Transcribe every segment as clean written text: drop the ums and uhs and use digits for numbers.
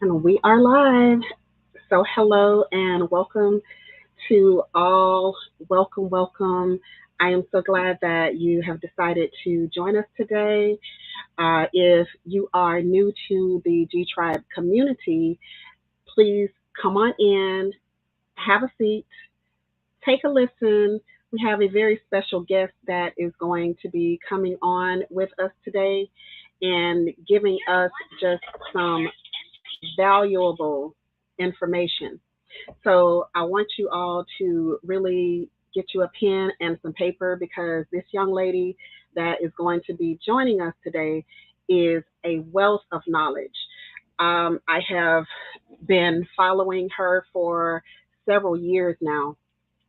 And we are live. So, hello and welcome to all. Welcome, welcome. I am so glad that you have decided to join us today. If you are new to the G Tribe community, please come on in, have a seat, take a listen. We have a very special guest that is going to be coming on with us today and giving us just some valuable information. So I want you all to really get you a pen and some paper because this young lady that is going to be joining us today is a wealth of knowledge. I have been following her for several years now,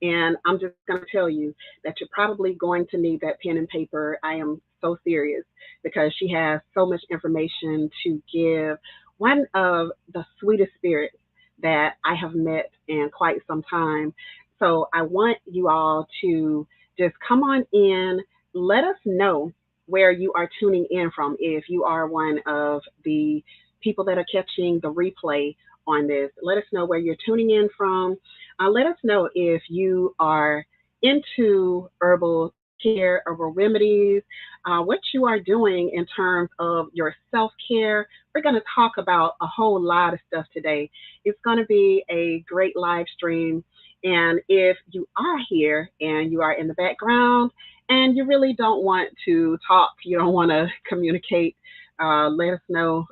and I'm just going to tell you that you're probably going to need that pen and paper. I am so serious because she has so much information to give. One of the sweetest spirits that I have met in quite some time. So I want you all to just come on in. Let us know where you are tuning in from. If you are one of the people that are catching the replay on this, let us know where you're tuning in from. Let us know if you are into herbal care, herbal remedies, what you are doing in terms of your self care. We're going to talk about a whole lot of stuff today. It's going to be a great live stream. And if you are here and you are in the background and you really don't want to talk, you don't want to communicate, let us know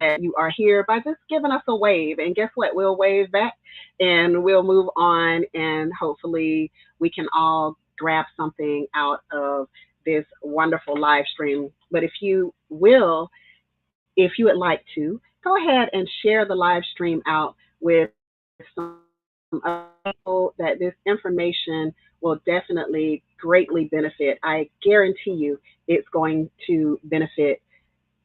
that you are here by just giving us a wave. And guess what? We'll wave back and we'll move on. And hopefully, we can all grab something out of this wonderful live stream. But if you would like to, go ahead and share the live stream out with some other people that this information will definitely greatly benefit. I guarantee you it's going to benefit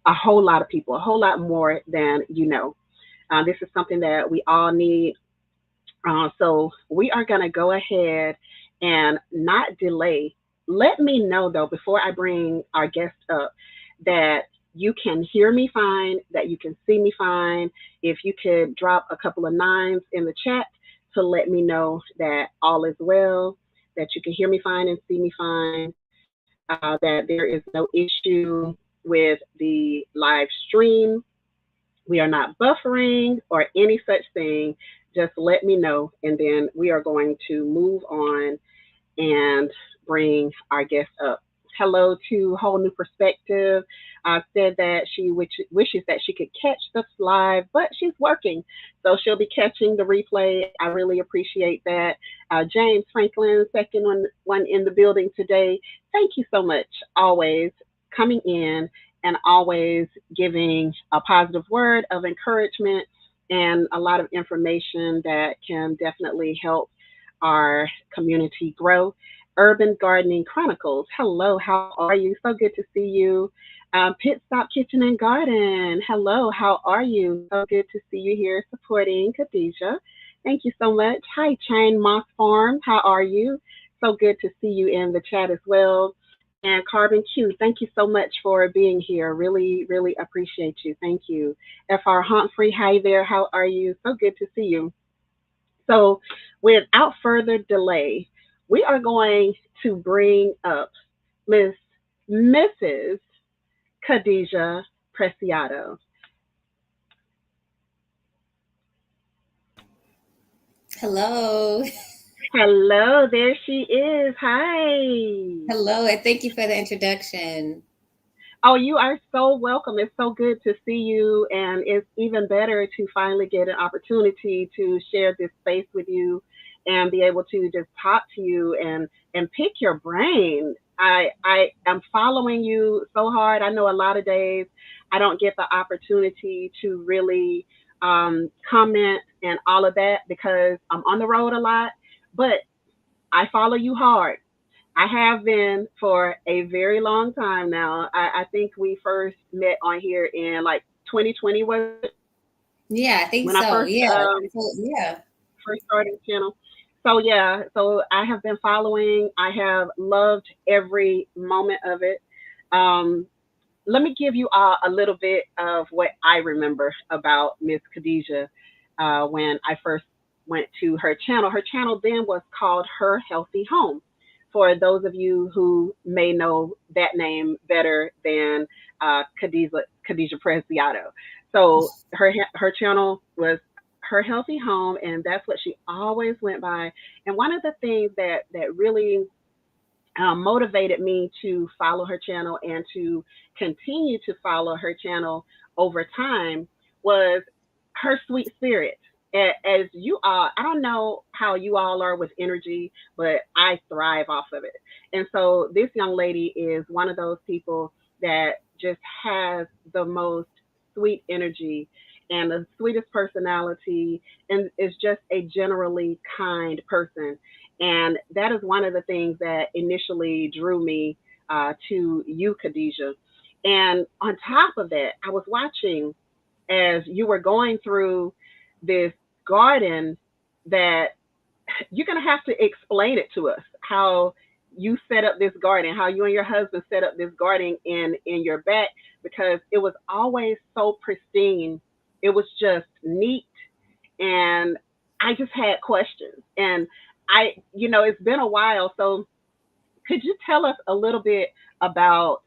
a whole lot of people, a whole lot more than you know. This is something that we all need. So we are going to go ahead and not delay. Let me know though before I bring our guest up that you can hear me fine, that you can see me fine. If you could drop a couple of nines in the chat to let me know that all is well, that you can hear me fine and see me fine, that there is no issue with the live stream. We are not buffering or any such thing. Just let me know, and then we are going to move on and bring our guest up. Hello to Whole New Perspective. Said that she wishes that she could catch this live, but she's working, so she'll be catching the replay. I really appreciate that. James Franklin, second one in the building today. Thank you so much. Always coming in and always giving a positive word of encouragement and a lot of information that can definitely help our community grow. Urban Gardening Chronicles. Hello, how are you? So good to see you. Pit Stop Kitchen and Garden. Hello, how are you? So good to see you here supporting KhadiYah. Thank you so much. Hi, Chain Moss Farm. How are you? So good to see you in the chat as well. And Carbon Q, thank you so much for being here. Really, really appreciate you. Thank you. FR Humphrey, hi there. How are you? So good to see you. So, without further delay, we are going to bring up Miss Mrs. KhadiYah Preciado. Hello. Hello, there she is. Hi. Hello, and thank you for the introduction. Oh, you are so welcome. It's so good to see you, and it's even better to finally get an opportunity to share this space with you and be able to just talk to you and pick your brain. I am following you so hard. I know a lot of days I don't get the opportunity to really comment and all of that because I'm on the road a lot, but I follow you hard. I have been for a very long time now. I think we first met on here in like 2020 was it? Yeah, I think When I so. Yeah. Yeah. first started the channel. So yeah, so I have been following. I have loved every moment of it. Um, let me give you a little bit of what I remember about Miss KhadiYah when I first went to her channel. Her channel then was called Her Healthy Home. For those of you who may know that name better than KhadiYah Preciado. So her channel was Her Healthy Home, and that's what she always went by. And one of the things that really motivated me to follow her channel and to continue to follow her channel over time was her sweet spirit. As you all, I don't know how you all are with energy, but I thrive off of it. And so this young lady is one of those people that just has the most sweet energy and the sweetest personality and is just a generally kind person. And that is one of the things that initially drew me to you, KhadiYah. And on top of that, I was watching as you were going through this garden that you're going to have to explain it to us how you set up this garden, how you and your husband set up this garden in your back, because it was always so pristine. It was just neat, and I just had questions. And it's been a while. So could you tell us a little bit about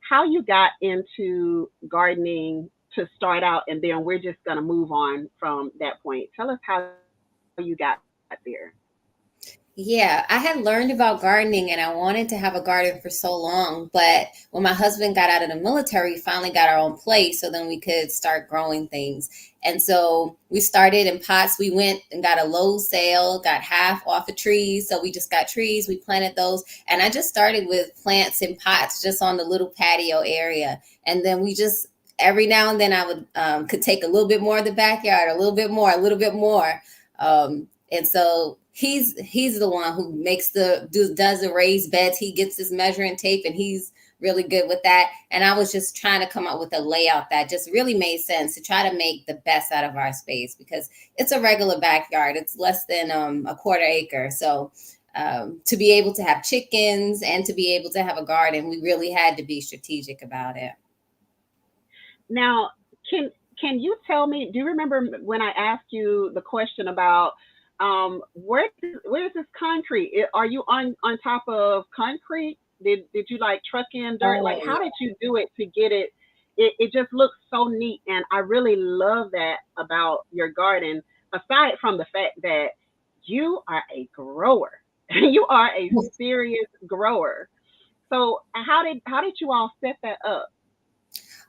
how you got into gardening to start out? And then we're just going to move on from that point. Tell us how you got there. Yeah, I had learned about gardening and I wanted to have a garden for so long. But when my husband got out of the military, we finally got our own place so then we could start growing things. And so we started in pots. We went and got a Lowe's sale, got half off of trees. So we just got trees, we planted those. And I just started with plants in pots just on the little patio area. And then we just, every now and then I would could take a little bit more of the backyard, a little bit more, a little bit more. And so he's the one who does the raised beds. He gets his measuring tape and he's really good with that. And I was just trying to come up with a layout that just really made sense to try to make the best out of our space because it's a regular backyard. It's less than a quarter acre. So to be able to have chickens and to be able to have a garden, we really had to be strategic about it. Now, can can you tell me? Do you remember when I asked you the question about where is this concrete? Are you on top of concrete? Did you like truck in dirt? Like Oh, how did you do it to get it? It just looks so neat, and I really love that about your garden. Aside from the fact that you are a grower, you are a yeah. serious grower. So how did you all set that up?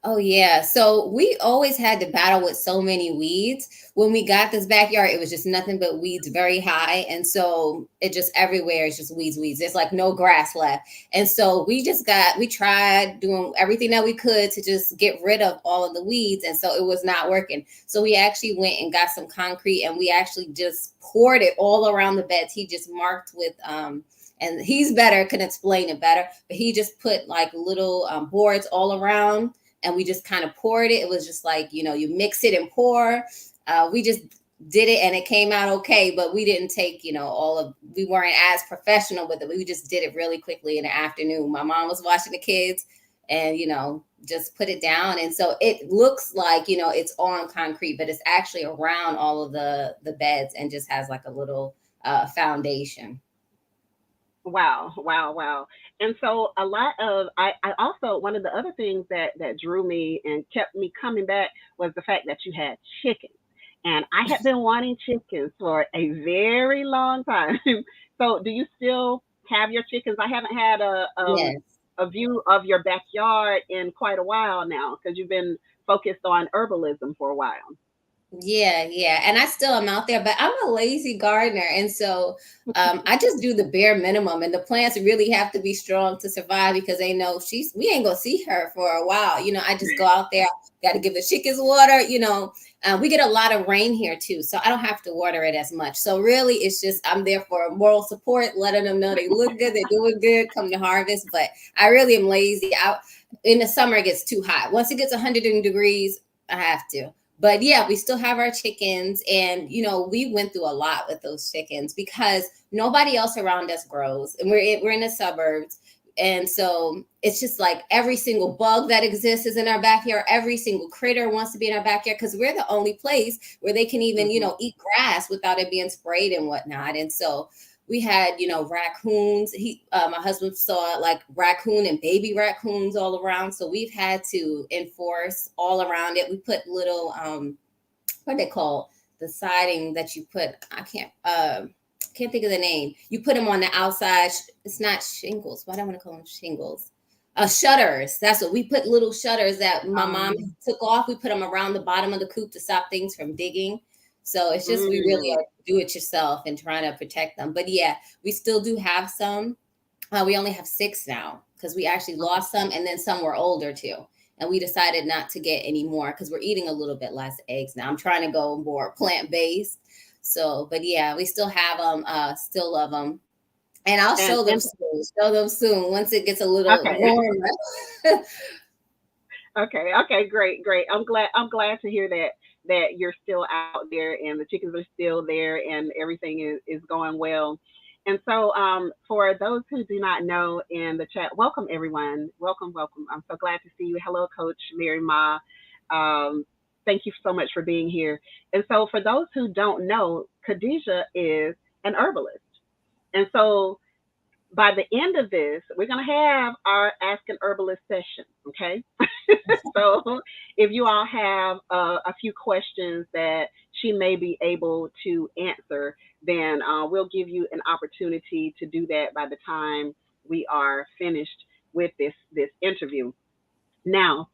Oh yeah. So we always had to battle with so many weeds. When we got this backyard, it was just nothing but weeds very high. And so it just everywhere is just weeds, weeds. There's like no grass left. And so we tried doing everything that we could to just get rid of all of the weeds. And so it was not working. So we actually went and got some concrete and we actually just poured it all around the beds. He just marked with and he's better, can explain it better, but he just put like little boards all around and we just kind of poured it. It was just like, you mix it and pour. We just did it and it came out okay, but we didn't take, we weren't as professional with it. We just did it really quickly in the afternoon. My mom was watching the kids and, just put it down. And so it looks like, it's on concrete, but it's actually around all of the beds and just has like a little foundation. Wow, wow, wow. And so a lot of I also one of the other things that drew me and kept me coming back was the fact that you had chickens. And I had been wanting chickens for a very long time. So do you still have your chickens? I haven't had Yes. a view of your backyard in quite a while now because you've been focused on herbalism for a while. Yeah, yeah. And I still am out there, but I'm a lazy gardener. And so I just do the bare minimum. And the plants really have to be strong to survive because they know we ain't gonna see her for a while. I just go out there, gotta give the chickens water, we get a lot of rain here too. So I don't have to water it as much. So really it's just I'm there for moral support, letting them know they look good, they're doing good, come to harvest. But I really am lazy. In the summer it gets too hot. Once it gets 100 degrees, I have to. But yeah, we still have our chickens. And, we went through a lot with those chickens because nobody else around us grows. And we're in the suburbs. And so it's just like every single bug that exists is in our backyard. Every single critter wants to be in our backyard because we're the only place where they can even, Mm-hmm. eat grass without it being sprayed and whatnot. And so we had, raccoons. My husband saw like raccoon and baby raccoons all around. So we've had to enforce all around it. We put little, what they call the siding that you put. I can't think of the name. You put them on the outside. It's not shingles. Why do I want to call them shingles? Shutters. That's what we put. Little shutters that my mom took off. We put them around the bottom of the coop to stop things from digging. So it's just we really are do it yourself and trying to protect them. But yeah, we still do have some. We only have 6 now because we actually lost some, and then some were older too. And we decided not to get any more because we're eating a little bit less eggs now. I'm trying to go more plant based. So, but yeah, we still have them. Still love them, and I'll show them And soon. Show them soon once it gets a little okay. warmer. Okay, great. I'm glad to hear that you're still out there and the chickens are still there and everything is going well. And so, for those who do not know in the chat, welcome everyone. Welcome. I'm so glad to see you. Hello, Coach Mary Ma. Um, Thank you so much for being here. And so, for those who don't know, KhadiYah is an herbalist. And so, by the end of this, we're going to have our Ask an Herbalist session. Okay. So if you all have a few questions that she may be able to answer, then we'll give you an opportunity to do that by the time we are finished with this interview. Now,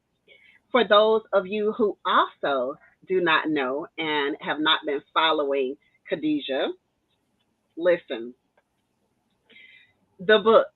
for those of you who also do not know and have not been following KhadiYah, listen, the book.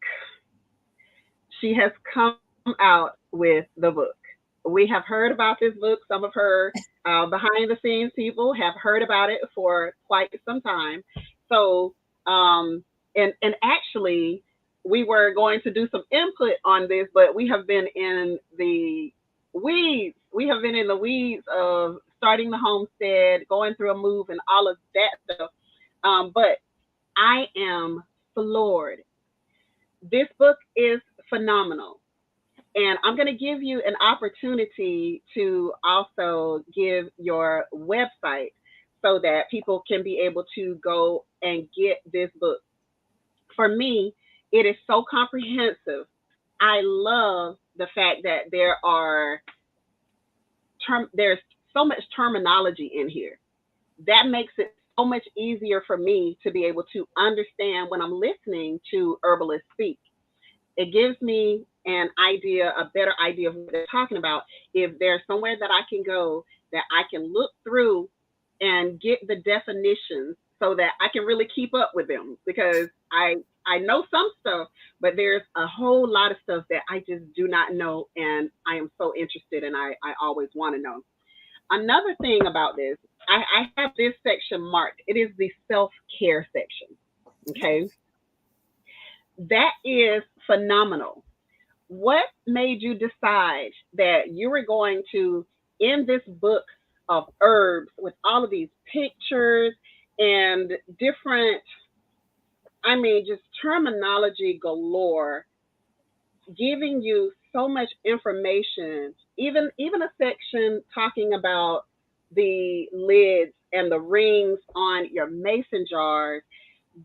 She has come out with the book. We have heard about this book. Some of her behind the scenes people have heard about it for quite some time. So, and actually, we were going to do some input on this, but we have been in the weeds. We have been in the weeds of starting the homestead, going through a move, and all of that stuff. But I am floored. This book is phenomenal. And I'm going to give you an opportunity to also give your website so that people can be able to go and get this book. For me, it is so comprehensive. I love the fact that there's so much terminology in here. That makes it so much easier for me to be able to understand when I'm listening to herbalists speak. It gives me a better idea of what they're talking about. If there's somewhere that I can go that I can look through and get the definitions so that I can really keep up with them because I know some stuff, but there's a whole lot of stuff that I just do not know, and I am so interested, and I always want to know. Another thing about this, I have this section marked. It is the self care section. Okay, that is phenomenal. What made you decide that you were going to, in this book of herbs with all of these pictures and different, I mean, just terminology galore, giving you so much information, even a section talking about the lids and the rings on your mason jars.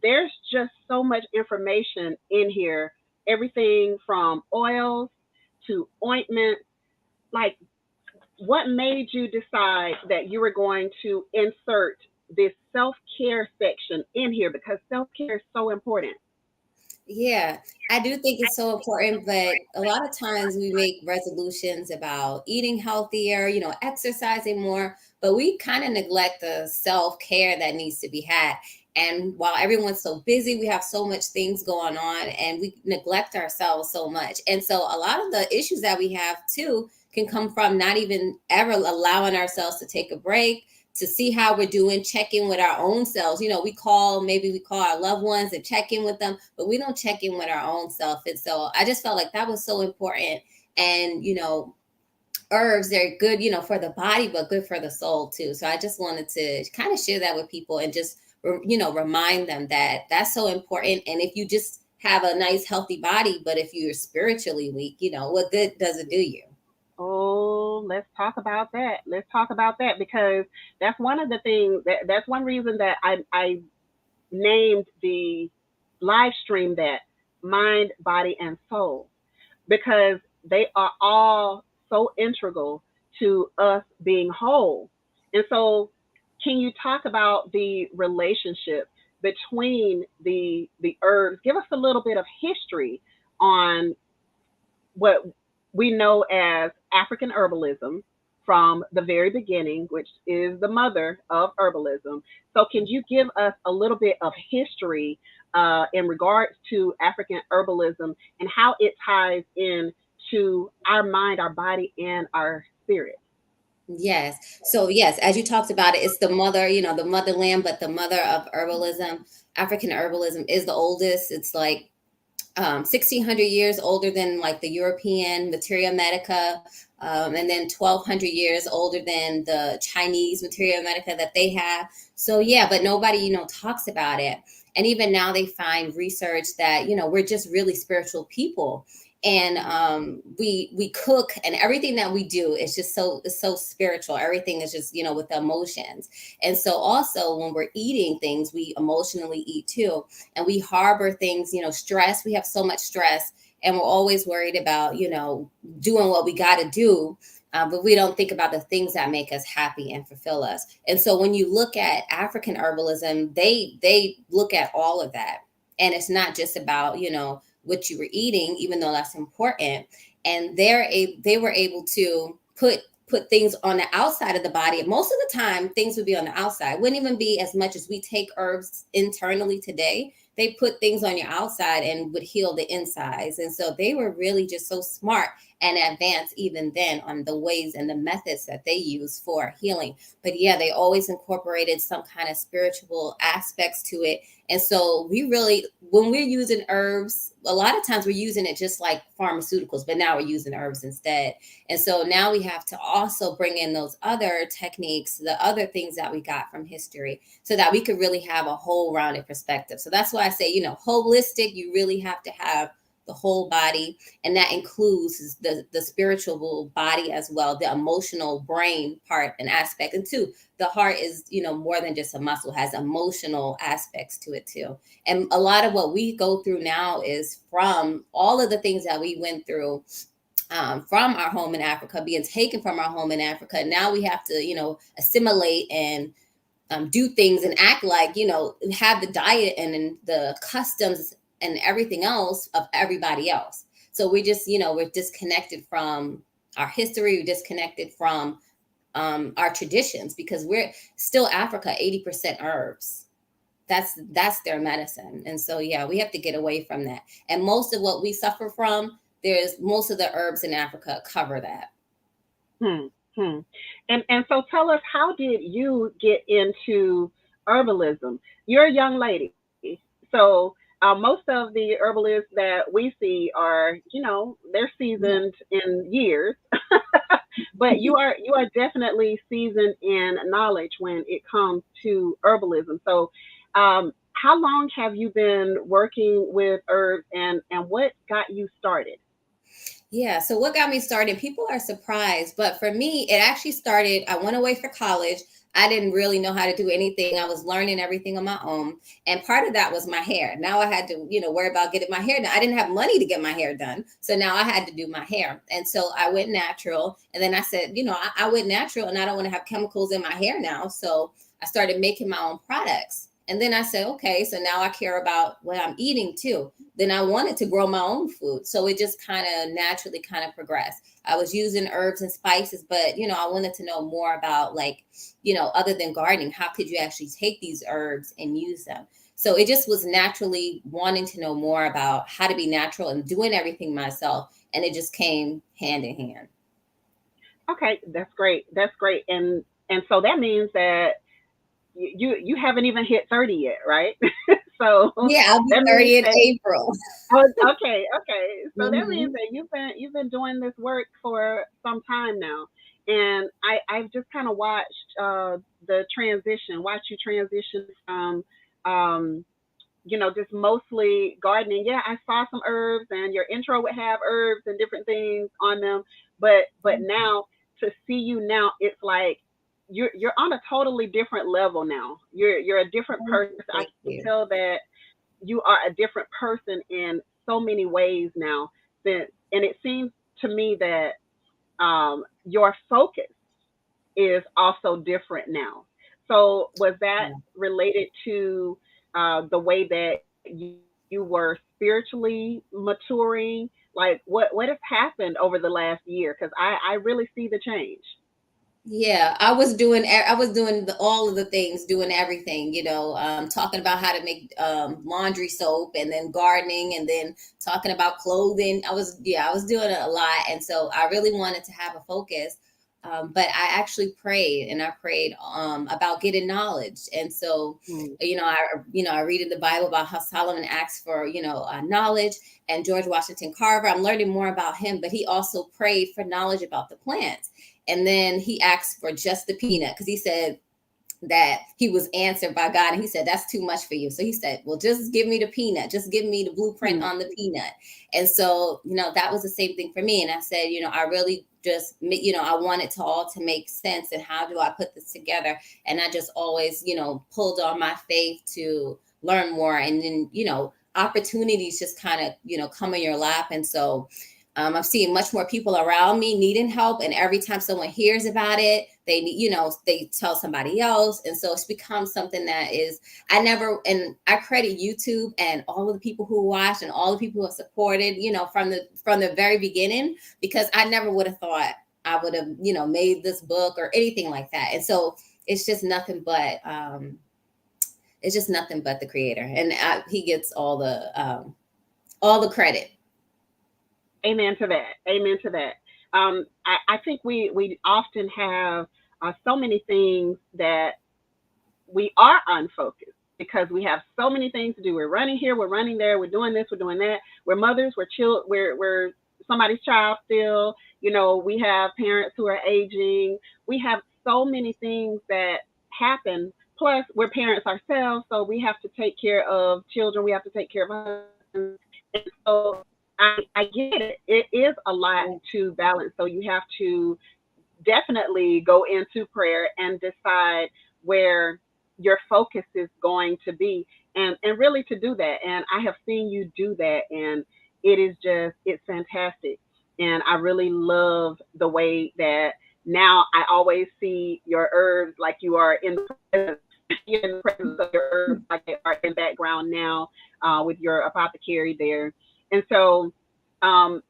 There's just so much information in here. Everything from oils to ointments. Like, what made you decide that you were going to insert this self care section in here? Because self care is so important. Yeah, I do think it's so important, but a lot of times we make resolutions about eating healthier, exercising more, but we kind of neglect the self-care that needs to be had. And while everyone's so busy, we have so much things going on and we neglect ourselves so much. And so a lot of the issues that we have too can come from not even ever allowing ourselves to take a break, to see how we're doing, check in with our own selves. Maybe we call our loved ones and check in with them, but we don't check in with our own self. And so I just felt like that was so important. And, herbs, they're good, for the body, but good for the soul too. So I just wanted to kind of share that with people and just, remind them that that's so important. And if you just have a nice healthy body, but if you're spiritually weak, what good does it do you? Oh, let's talk about that. Let's talk about that because that's one of the things that's one reason that I named the live stream that mind, body, and soul because they are all so integral to us being whole. And so, can you talk about the relationship between the herbs? Give us a little bit of history on what we know as African herbalism from the very beginning, which is the mother of herbalism. So, can you give us a little bit of history in regards to African herbalism and how it ties in to our mind, our body, and our spirit? Yes. So yes, as you talked about it, it's the mother, the motherland, but the mother of herbalism. African herbalism is the oldest. It's like 1600 years older than like the European Materia Medica, and then 1200 years older than the Chinese Materia Medica that they have. So yeah, but nobody talks about it. And even now they find research that we're just really spiritual people, and we cook, and everything that we do is just so spiritual. Everything is just with emotions. And so also when we're eating things, we emotionally eat too, and we harbor things, stress. We have so much stress, and we're always worried about doing what we got to do, but we don't think about the things that make us happy and fulfill us. And so when you look at African herbalism, they look at all of that, and it's not just about what you were eating, even though that's important. And they were able to put things on the outside of the body. Most of the time, things would be on the outside. Wouldn't even be as much as we take herbs internally today. They put things on your outside and would heal the insides. And so they were really just so smart and advanced even then on the ways and the methods that they use for healing. But yeah, they always incorporated some kind of spiritual aspects to it. And so we really, when we're using herbs, a lot of times we're using it just like pharmaceuticals, but now we're using herbs instead. And so now we have to also bring in those other techniques, the other things that we got from history, so that we could really have a whole rounded perspective. So that's why I say, holistic, you really have to have the whole body, and that includes the spiritual body as well, the emotional brain part and aspect. And two, the heart is more than just a muscle, has emotional aspects to it too. And a lot of what we go through now is from all of the things that we went through, from our home in Africa, being taken from our home in Africa. Now we have to assimilate and do things and act like, have the diet and the customs and everything else of everybody else. So we just, we're disconnected from our history, we're disconnected from our traditions, because we're still Africa, 80% herbs. That's their medicine. And so, yeah, we have to get away from that. And most of what we suffer from, there's most of the herbs in Africa cover that. Hmm. Hmm. And so tell us, how did you get into herbalism? You're a young lady, so most of the herbalists that we see are, they're Yeah. seasoned in years, but you are definitely seasoned in knowledge when it comes to herbalism. So, how long have you been working with herbs, and what got you started? Yeah. So what got me started? People are surprised, but for me, it actually started. I went away for college. I didn't really know how to do anything. I was learning everything on my own, and part of that was my hair. Now I had to, worry about getting my hair done. I didn't have money to get my hair done, so now I had to do my hair. And so I went natural, and then I said, I went natural, and I don't want to have chemicals in my hair now. So I started making my own products. And then I said, okay, so now I care about what I'm eating too. Then I wanted to grow my own food. So it just kind of naturally kind of progressed. I was using herbs and spices, but I wanted to know more about, like, other than gardening, how could you actually take these herbs and use them? So it just was naturally wanting to know more about how to be natural and doing everything myself. And it just came hand in hand. Okay, that's great. That's great. And so that means that you haven't even hit 30 yet, right? So Yeah, I'll be that means 30 in that April. oh, okay, okay. So that means Hmm. that you've been doing this work for some time now, and I've just kind of watched the transition, watch you transition from um, just mostly gardening. Yeah, I saw some herbs, and your intro would have herbs and different things on them. But now, to see you now, it's like you're on a totally different level now. You're a different person. I Thank can you. tell that you are a different person in so many ways now. And it seems to me that your focus is also different now. So was that Yeah. related to the way that you were spiritually maturing? Like what has happened over the last year? Because I really see the change. Yeah, I was doing all of the things, doing everything, talking about how to make laundry soap, and then gardening, and then talking about clothing. I was doing a lot. And so I really wanted to have a focus. But I actually prayed, and I prayed about getting knowledge. And so, Mm. I read in the Bible about how Solomon asked for, knowledge, and George Washington Carver. I'm learning more about him, but he also prayed for knowledge about the plants. And then he asked for just the peanut, because he said that he was answered by God, and he said, that's too much for you. So he said, well, just give me the peanut, just give me the blueprint Mm. on the peanut. And so, that was the same thing for me. And I said, I really just, I want it to all to make sense. And how do I put this together? And I just always, pulled on my faith to learn more. And then, opportunities just kind of, come in your lap. And so I'm seeing much more people around me needing help, and every time someone hears about it, they need, they tell somebody else, and so it's become something that is. And I credit YouTube and all of the people who watched and all the people who have supported, from the very beginning, because I never would have thought I would have, made this book or anything like that. And so it's just nothing but the creator, and he gets all the credit. Amen to that. Amen to that. I think we often have so many things that we are unfocused because we have so many things to do. We're running here, we're running there, we're doing this, we're doing that. We're mothers, we're somebody's child still. We have parents who are aging. We have so many things that happen. Plus, we're parents ourselves, so we have to take care of children. We have to take care of husbands, and so I get it. It is a lot to balance. So you have to definitely go into prayer and decide where your focus is going to be, and really to do that. And I have seen you do that, and it's fantastic. And I really love the way that now I always see your herbs like you are in the presence, you're in the presence of your herbs like they are in background now, with your apothecary there. And so um,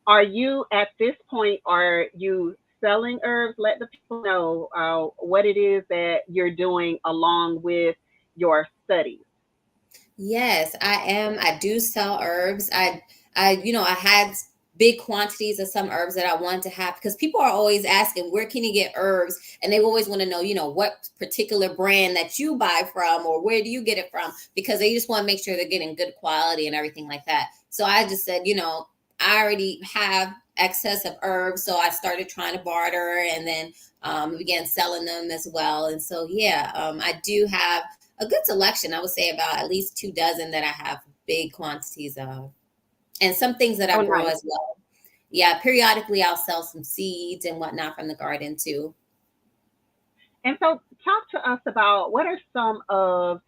are you at this point, are you selling herbs? Let the people know what it is that you're doing along with your studies. Yes, I am. I do sell herbs. I had big quantities of some herbs that I wanted to have, because people are always asking, where can you get herbs? And they always want to know, what particular brand that you buy from, or where do you get it from? Because they just want to make sure they're getting good quality and everything like that. So I just said, I already have excess of herbs. So I started trying to barter, and then began selling them as well. And so, yeah, I do have a good selection. I would say about at least 2 dozen that I have big quantities of, and some things that Oh, I grow nice. as well. Yeah, periodically I'll sell some seeds and whatnot from the garden too. And so, talk to us about what are some of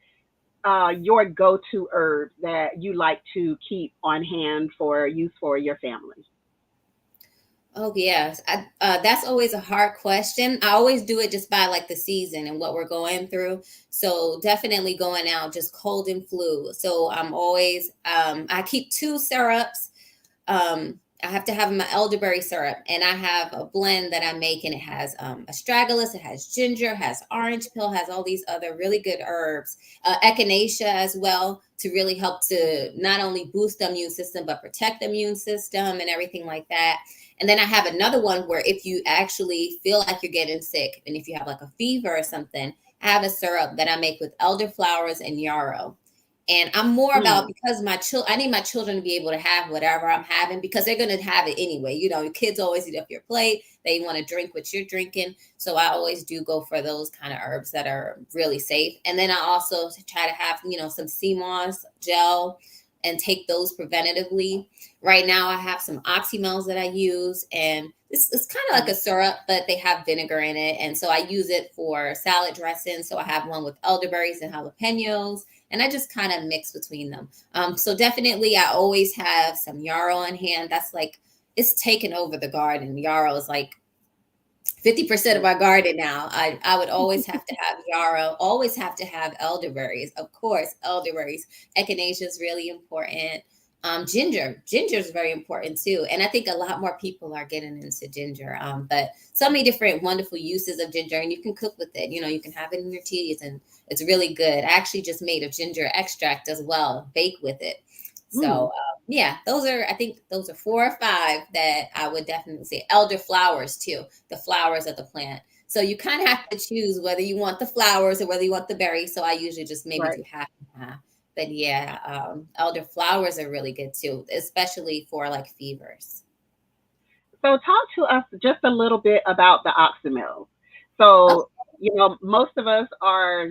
your go to herbs that you like to keep on hand for use for your family? Oh yes, that's always a hard question. I always do it just by like the season and what we're going through. So definitely going out just cold and flu. So I'm always I keep 2 syrups. I have to have my elderberry syrup, and I have a blend that I make, and it has astragalus, it has ginger, has orange peel, has all these other really good herbs, echinacea as well, to really help to not only boost the immune system but protect the immune system and everything like that. And then I have another one where if you actually feel like you're getting sick, and if you have like a fever or something, I have a syrup that I make with elderflowers and yarrow. And I'm more about, Mm, because I need my children to be able to have whatever I'm having, because they're going to have it anyway. Your kids always eat up your plate. They want to drink what you're drinking. So I always do go for those kind of herbs that are really safe. And then I also try to have, some sea moss gel and take those preventatively. Right now I have some oxymels that I use, and it's kind of like a mm, syrup, but they have vinegar in it. And so I use it for salad dressing. So I have one with elderberries and jalapenos, and I just kind of mix between them. So definitely, I always have some yarrow on hand. That's like, it's taken over the garden. Yarrow is like 50% of mm. my garden now. I would always have to have yarrow, always have to have elderberries, of course, elderberries. Echinacea is really important. Ginger is very important too. And I think a lot more people are getting into ginger. But so many different wonderful uses of ginger, and you can cook with it. You can have it in your teas, and it's really good. I actually just made a ginger extract as well, bake with it. So Mm. yeah, I think those are 4 or 5 that I would definitely say. Elder flowers too, the flowers of the plant. So you kind of have to choose whether you want the flowers or whether you want the berries. So I usually just maybe Right. do half and half. But yeah, elder flowers are really good too, especially for like fevers. So talk to us just a little bit about the oxymel. Oh, So, most of us are,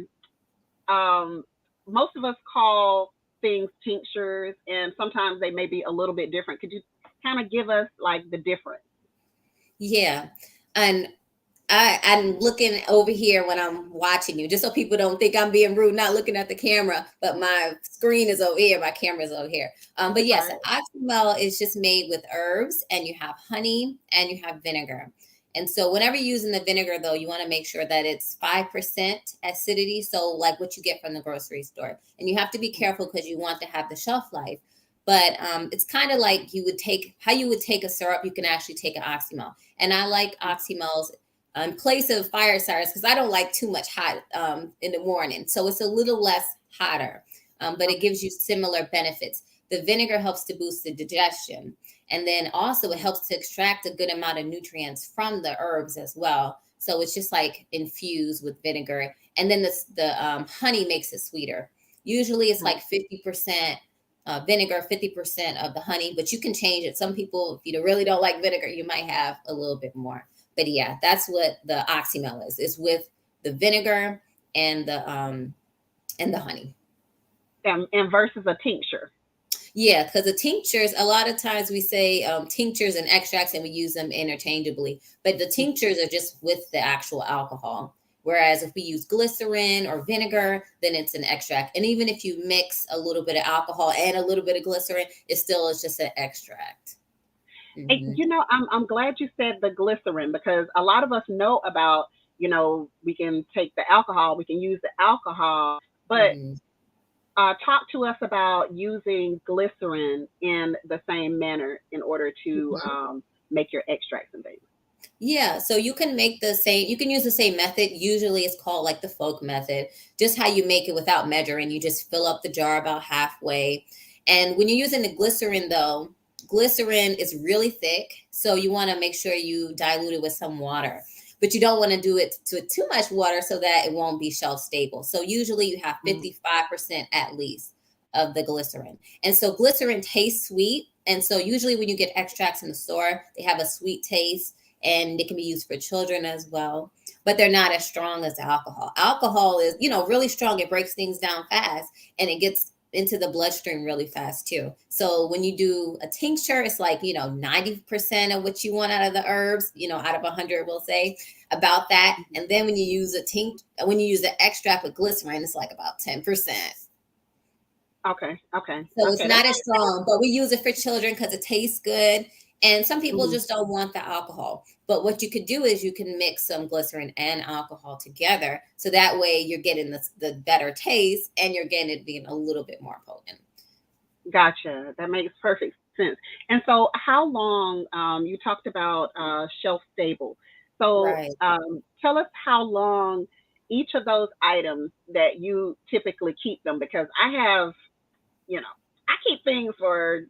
um, most of us call things tinctures, and sometimes they may be a little bit different. Could you kind of give us like the difference? yeah. And I'm looking over here when I'm watching you, just so people don't think I'm being rude, not looking at the camera, but my screen is over here, my camera is over here. But All yes, right. oxymel is just made with herbs, and you have honey and you have vinegar. And so whenever you're using the vinegar, though, you want to make sure that it's 5% acidity. So like what you get from the grocery store. And you have to be careful because you want to have the shelf life. But it's kind of like how you would take a syrup, you can actually take an oxymel. And I like oxymels in place of fire starters, because I don't like too much hot in the morning. So it's a little less hotter, but it Okay. gives you similar benefits. The vinegar helps to boost the digestion. And then also it helps to extract a good amount of nutrients from the herbs as well. So it's just like infused with vinegar. And then the honey makes it sweeter. Usually it's Okay. like 50% vinegar, 50% of the honey, but you can change it. Some people, if you really don't like vinegar, you might have a little bit more. But yeah, that's what the oxymel is. It's with the vinegar and the honey. And versus a tincture. Yeah, because the tinctures, a lot of times we say tinctures and extracts, and we use them interchangeably. But the tinctures are just with the actual alcohol. Whereas if we use glycerin or vinegar, then it's an extract. And even if you mix a little bit of alcohol and a little bit of glycerin, it still is just an extract. Hmm. I'm glad you said the glycerin, because a lot of us know about, we can take the alcohol, we can use the alcohol, but Hmm. talk to us about using glycerin in the same manner in order to make your extracts and things. Yeah, so you can use the same method. Usually it's called like the folk method, just how you make it without measuring. You just fill up the jar about halfway. And when you're using the glycerin, though, glycerin is really thick. So you want to make sure you dilute it with some water. But you don't want to do it to too much water so that it won't be shelf stable. So usually you have Mm. 55% at least of the glycerin. And so glycerin tastes sweet. And so usually when you get extracts in the store, they have a sweet taste, and it can be used for children as well, but they're not as strong as alcohol. Alcohol is, really strong. It breaks things down fast, and it gets into the bloodstream really fast too. So when you do a tincture, it's like, 90% of what you want out of the herbs, out of 100, we'll say about that. And then when you use the extract with glycerin, it's like about 10%. Okay, okay, So it's okay. That not as makes sense. strong, but we use it for children because it tastes good. And some people Mhm. just don't want the alcohol. But what you could do is you can mix some glycerin and alcohol together. So that way you're getting the better taste, and you're getting it being a little bit more potent. Gotcha. That makes perfect sense. And so, how long? You talked about shelf stable. So, Right. tell us how long each of those items that you typically keep them, because I keep things for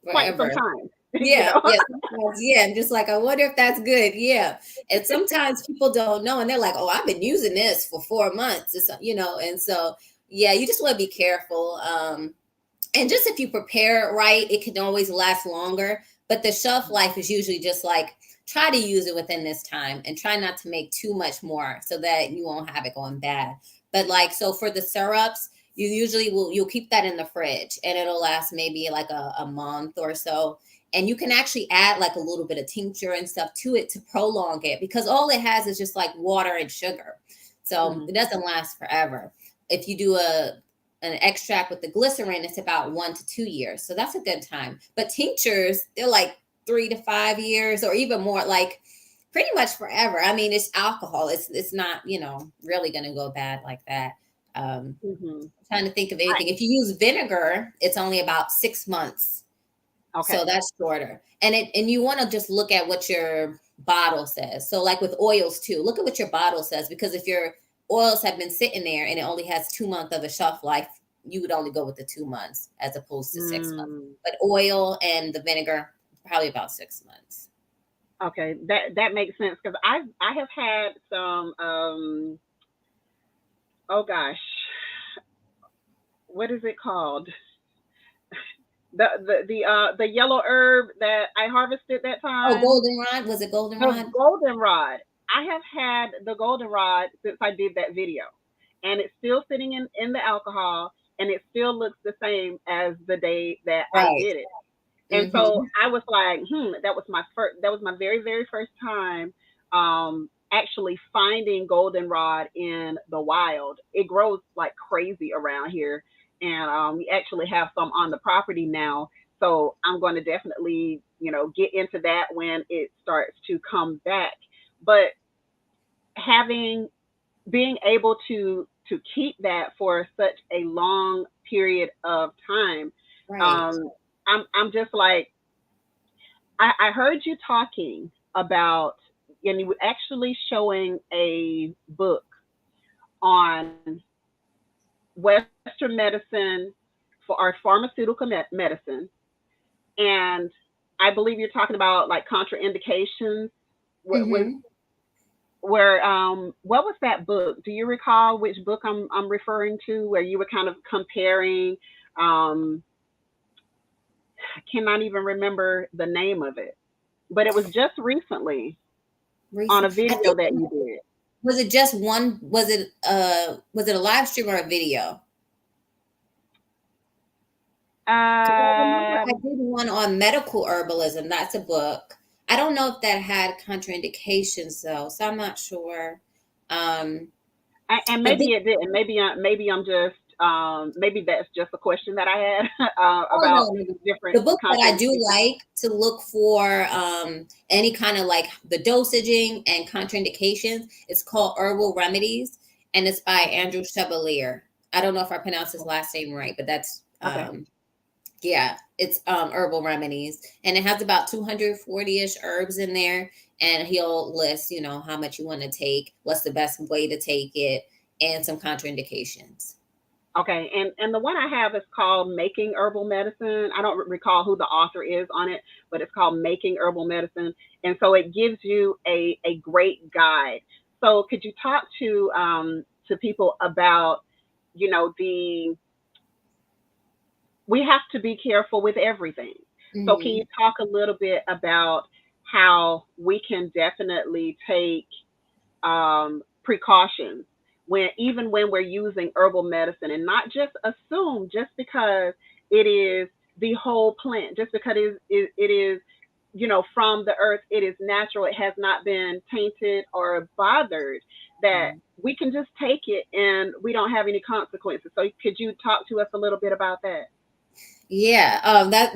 quite some Forever. time. you Yeah, know. yeah, sometimes, yeah, and just like, I wonder if that's good. Yeah, and sometimes people don't know, and they're like, "Oh, I've been using this for 4 months," and so Yeah, you just want to be careful. And just if you prepare it right, it can always last longer. But the shelf life is usually just like try to use it within this time and try not to make too much more so that you won't have it going bad. But like, so for the syrups, you usually you'll keep that in the fridge and it'll last maybe like a month or so. And you can actually add like a little bit of tincture and stuff to it to prolong it, because all it has is just like water and sugar. So Mm-hmm. it doesn't last forever. If you do an extract with the glycerin, it's about 1 to 2 years. So that's a good time. But tinctures, they're like 3 to 5 years or even more, like pretty much forever. I mean, it's alcohol. It's not, really gonna go bad like that. Mm-hmm. Trying to think of I, anything. If you use vinegar, it's only about 6 months. So okay. that's shorter. And you want to just look at what your bottle says. So like with oils too, look at what your bottle says, because if your oils have been sitting there and it only has 2 months of a shelf life, you would only go with the 2 months as opposed to 6 months. Mm, But oil and the vinegar, probably about 6 months. okay, that makes sense because I have had some oh gosh, what is it called? The yellow herb that I harvested that Oh, time. goldenrod. Was it The goldenrod? goldenrod. I have had the goldenrod since I did that video, and it's still sitting in the alcohol, and it still looks the same as the day that I Right. did it. And so Mm-hmm. I was like, that was my first. That was my very very first time actually finding goldenrod in the wild. It grows like crazy around here, and we actually have some on the property now. So I'm going to definitely, get into that when it starts to come back. But having being able to keep that for such a long period of time, Right. um, I'm just like I heard you talking about, and you were actually showing a book on Western medicine for our pharmaceutical medicine, and I believe you're talking about like contraindications. Was Mm-hmm. where what was that book? Do you recall which book I'm referring to? Where you were kind of comparing. I cannot even remember the name of it, but it was just recently on Recent. a I video think, that you did. was it just one? Was it a live stream or a video? 'Cause I remember I Um, did one on medical herbalism. That's a book. I don't know if that had contraindications though, so I'm not sure. Um, and but maybe it didn't. Maybe I'm just maybe that's just a question that I had oh about no, no, no. different The book that I do contraindications. like to look for any kind of like the dosaging and contraindications. It's called Herbal Remedies, and it's by Andrew Chevalier. I don't know if I pronounced his last name right, but that's Okay. yeah, it's Herbal Remedies, and it has about 240-ish herbs in there, and he'll list, how much you want to take, what's the best way to take it, and some contraindications. Okay, and the one I have is called Making Herbal Medicine. I don't recall who the author is on it, but it's called Making Herbal Medicine, and so it gives you a great guide. So could you talk to people about, the we have to be careful with everything. So can you Hmm. talk a little bit about how we can definitely take precautions when even when we're using herbal medicine, and not just assume just because it is the whole plant, just because it is from the earth, it is natural, it has not been tainted or bothered, that we can just take it and we don't have any consequences. So could you talk to us a little bit about that? Yeah,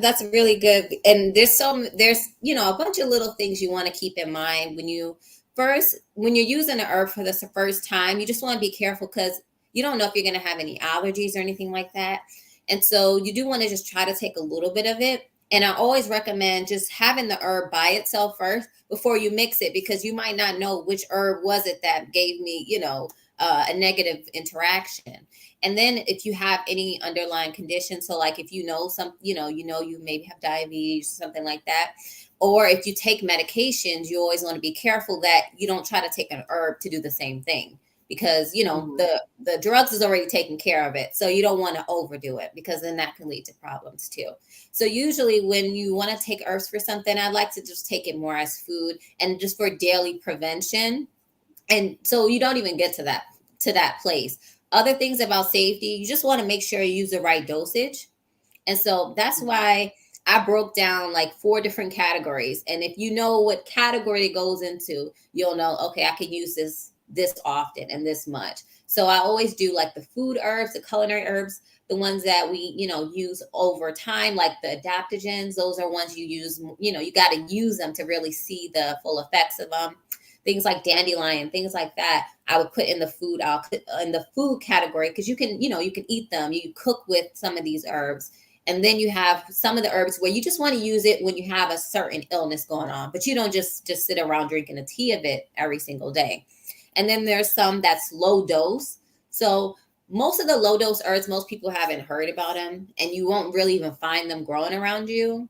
that's really good. And there's a bunch of little things you want to keep in mind when you're using an herb for the first time. You just want to be careful because you don't know if you're going to have any allergies or anything like that. And so you do want to just try to take a little bit of it. And I always recommend just having the herb by itself first before you mix it, because you might not know which herb was it that gave me, a negative interaction. And then if you have any underlying condition, so like if you maybe have diabetes, something like that, or if you take medications, you always want to be careful that you don't try to take an herb to do the same thing, because Mhm. the drugs is already taking care of it. So you don't want to overdo it, because then that can lead to problems too. So usually when you want to take herbs for something, I'd like to just take it more as food and just for daily prevention. And so you don't even get to that place. Other things about safety, you just want to make sure you use the right dosage. And so that's Mhm. why I broke down like four different categories. And if you know what category it goes into, you'll know, okay, I can use this often and this much. So I always do like the food herbs, the culinary herbs, the ones that we, use over time, like the adaptogens. Those are ones you use, you got to use them to really see the full effects of them. Things like dandelion, things like that, I would put in the food, in the food category, because you can eat them. You cook with some of these herbs. And then you have some of the herbs where you just want to use it when you have a certain illness going on, but you don't just sit around drinking a tea of it every single day. And then there's some that's low dose. So most of the low dose herbs, most people haven't heard about them, and you won't really even find them growing around you.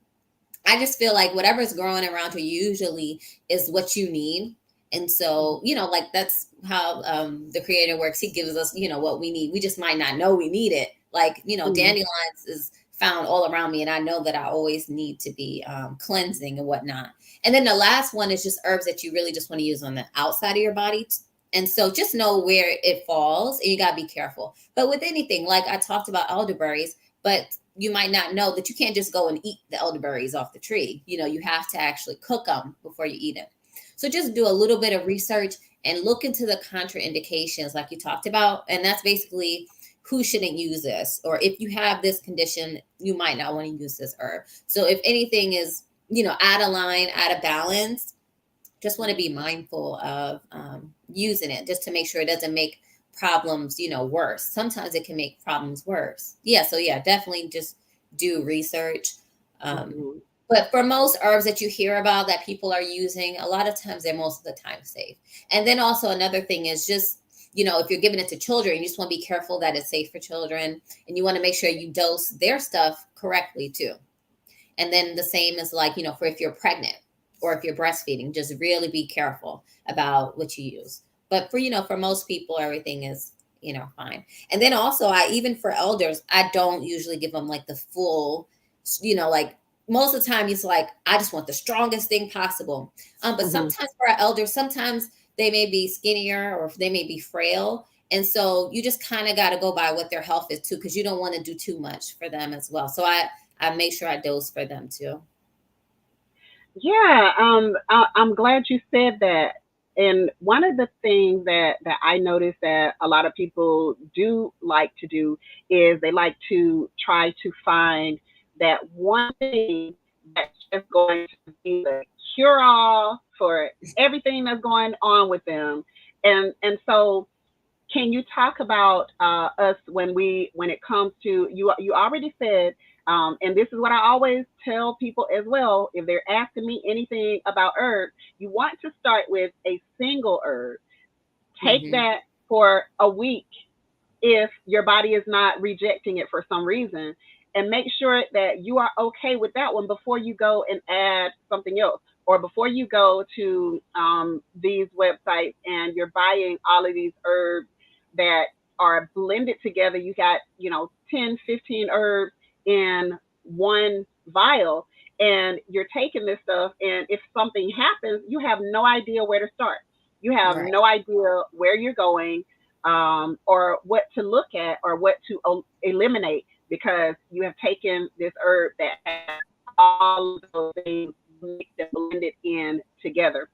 I just feel like whatever's growing around you usually is what you need. And so, like that's how the creator works. He gives us, what we need. We just might not know we need it. Like, Mhm. dandelions is found all around me, and I know that I always need to be cleansing and whatnot. And then the last one is just herbs that you really just want to use on the outside of your body. And so just know where it falls, and you got to be careful. But with anything, like I talked about elderberries, but you might not know that you can't just go and eat the elderberries off the tree. You have to actually cook them before you eat it. So just do a little bit of research and look into the contraindications, like you talked about. And that's basically who shouldn't use this, or if you have this condition, you might not want to use this herb. So if anything is, out of line, out of balance, just want to be mindful of using it, just to make sure it doesn't make problems worse. Sometimes it can make problems worse. Yeah, so yeah, definitely just do research. um, Mhm. but for most herbs that you hear about that people are using, a lot of times they're most of the time safe. And then also another thing is just, if you're giving it to children, you just want to be careful that it's safe for children, and you want to make sure you dose their stuff correctly too. And then the same as like, for if you're pregnant or if you're breastfeeding, just really be careful about what you use. But for most people, everything is, fine. And then also even for elders, I don't usually give them like the full, like most of the time it's like, I just want the strongest thing possible. But Mhm. sometimes for our elders, sometimes they may be skinnier or they may be frail. And so you just kind of got to go by what their health is too, because you don't want to do too much for them as well. So I make sure I dose for them too. Yeah, I'm glad you said that. And one of the things that I notice that a lot of people do like to do is they like to try to find that one thing that's just going to be the cure all for everything that's going on with them. And so can you talk about us when it comes to you already said, and this is what I always tell people as well, if they're asking me anything about herbs, you want to start with a single herb. Take Hmm. that for a week if your body is not rejecting it for some reason, and make sure that you are okay with that one before you go and add something else, or before you go to these websites and you're buying all of these herbs that are blended together. You got 10, 15 herbs in one vial, and you're taking this stuff, and if something happens, you have no idea where to start. You have Right. no idea where you're going, or what to look at or what to eliminate, because you have taken this herb that has all of those things mixed and blended in together.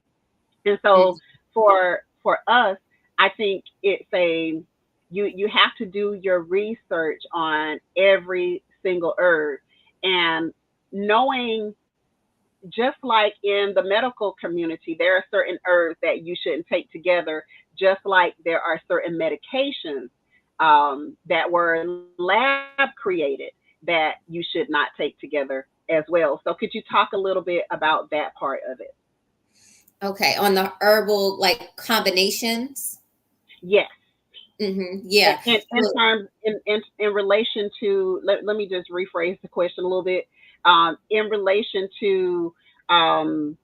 And so Mhm. for us, I think it's a you have to do your research on every single herb, and knowing, just like in the medical community, there are certain herbs that you shouldn't take together, just like there are certain medications that were lab created that you should not take together as well. So, could you talk a little bit about that part of it? Okay, on the herbal like combinations. Yes. Yeah. In So, terms in relation to, let me just rephrase the question a little bit. In relation to um,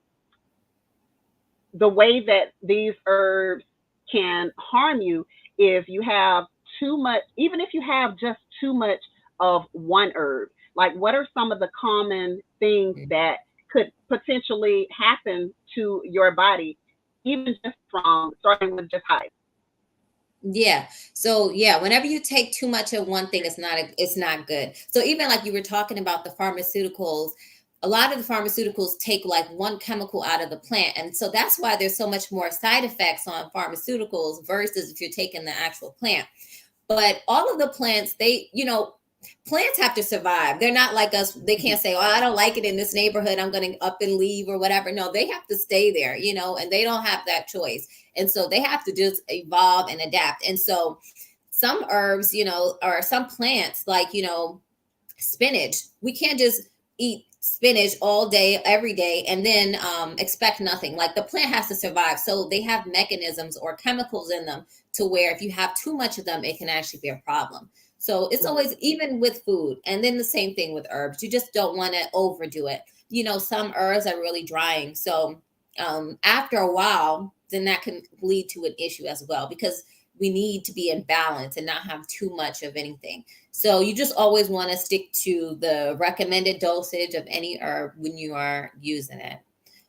the way that these herbs can harm you if you have too much, even if you have just too much of one herb. Like, what are some of the common things that could potentially happen to your body, even just from starting with just hives? Yeah. So yeah, whenever you take too much of one thing, it's not good. So even like you were talking about the pharmaceuticals, a lot of the pharmaceuticals take like one chemical out of the plant. And so that's why there's so much more side effects on pharmaceuticals versus if you're taking the actual plant. But all of the plants, plants have to survive. They're not like us. They Mhm. can't say, "Oh, I don't like it in this neighborhood. I'm going to up and leave or whatever." No, they have to stay there, and they don't have that choice. And so they have to just evolve and adapt. And so some herbs, or some plants like, spinach. We can't just eat spinach all day, every day, and then expect nothing. Like the plant has to survive. So they have mechanisms or chemicals in them to where if you have too much of them, it can actually be a problem. So it's Mhm. always even with food. And then the same thing with herbs. You just don't want to overdo it. Some herbs are really drying. So after a while, then that can lead to an issue as well because we need to be in balance and not have too much of anything. So you just always want to stick to the recommended dosage of any herb when you are using it.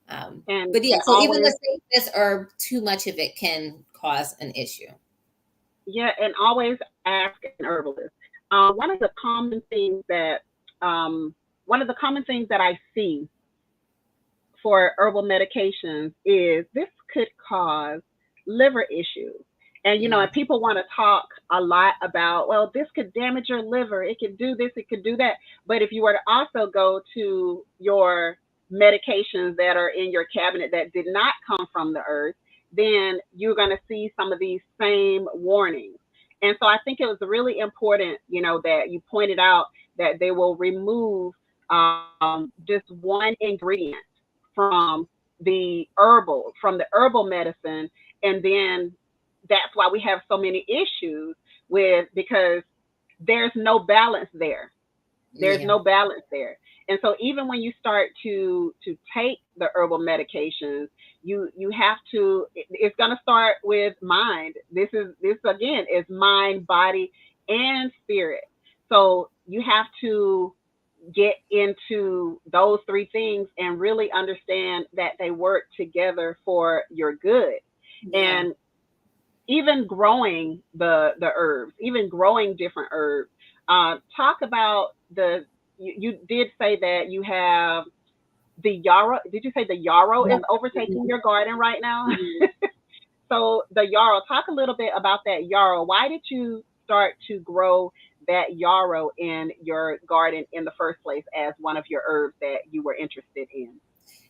But yeah, And so even always, the safest herb, too much of it can cause an issue. yeah, and always ask an herbalist. One of the common things that um, one of the common things that I see for herbal medications is this could cause liver issues. And Mm, and people want to talk a lot about, well, this could damage your liver. It could do this, it could do that. But if you were to also go to your medications that are in your cabinet that did not come from the earth, then you're going to see some of these same warnings. And so I think it was really important, that you pointed out that they will remove just one ingredient from the herbal medicine, and then that's why we have so many issues with, because there's no balance there. There's yeah. no balance there. And so even when you start to take the herbal medications, you have to, it's going to start with mind. This again is mind, body, and spirit. So you have to get into those three things and really understand that they work together for your good. Yeah. And even growing the herbs, even growing different herbs. Talk about you did say that you have the yarrow. Did you say the yarrow is overtaking your garden right now? Mhm. So the yarrow, talk a little bit about that yarrow. Why did you start to grow that yarrow in your garden in the first place as one of your herbs that you were interested in?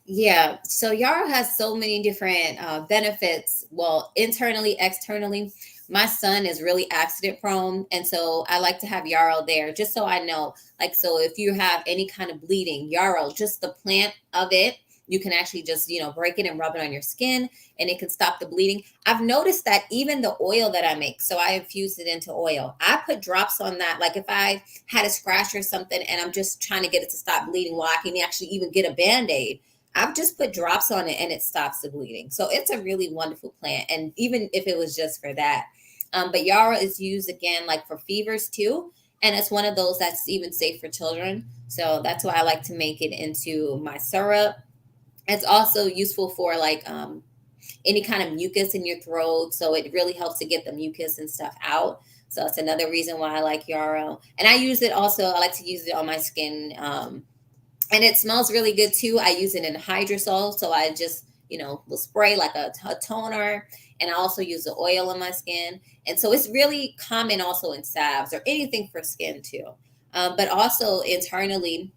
Yeah, so yarrow has so many different benefits. Well, internally, externally, my son is really accident prone, and so I like to have yarrow there just so I know. Like, so if you have any kind of bleeding, yarrow, just the plant of it, you can actually just break it and rub it on your skin, and it can stop the bleeding. I've noticed that even the oil that I make, so I infuse it into oil. I put drops on that. Like if I had a scratch or something, and I'm just trying to get it to stop bleeding, well, I can actually even get a Band-Aid. I've just put drops on it and it stops the bleeding. So it's a really wonderful plant. And even if it was just for that. But yarrow is used again like for fevers too. And it's one of those that's even safe for children. So that's why I like to make it into my syrup. It's also useful for like any kind of mucus in your throat. So it really helps to get the mucus and stuff out. So that's another reason why I like yarrow. And I use it also, I like to use it on my skin. And it smells really good too. I use it in hydrosol, so I just will spray like a toner, and I also use the oil on my skin, and so it's really common also in salves or anything for skin too. But also internally,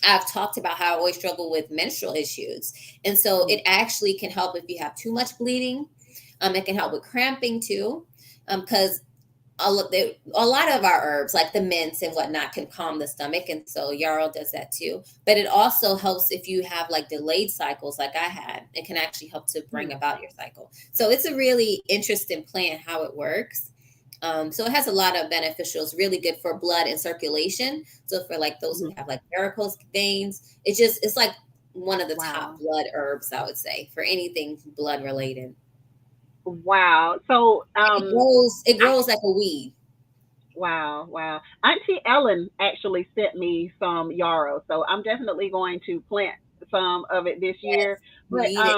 I've talked about how I always struggle with menstrual issues, and so Mm. it actually can help if you have too much bleeding. It can help with cramping too, because a lot of our herbs, like the mints and whatnot, can calm the stomach, and so yarrow does that too. But it also helps if you have like delayed cycles, like I had. It can actually help to bring Mm. about your cycle. So it's a really interesting plant how it works. So it has a lot of beneficials, really good for blood and circulation. So for like those who Mhm. have like varicose veins, it's like one of the top Wow. blood herbs, I would say, for anything blood related. Wow. So, It grows like a weed. wow, wow. Auntie Ellen actually sent me some yarrow, so I'm definitely going to plant some of it this year. Yes, you But need it.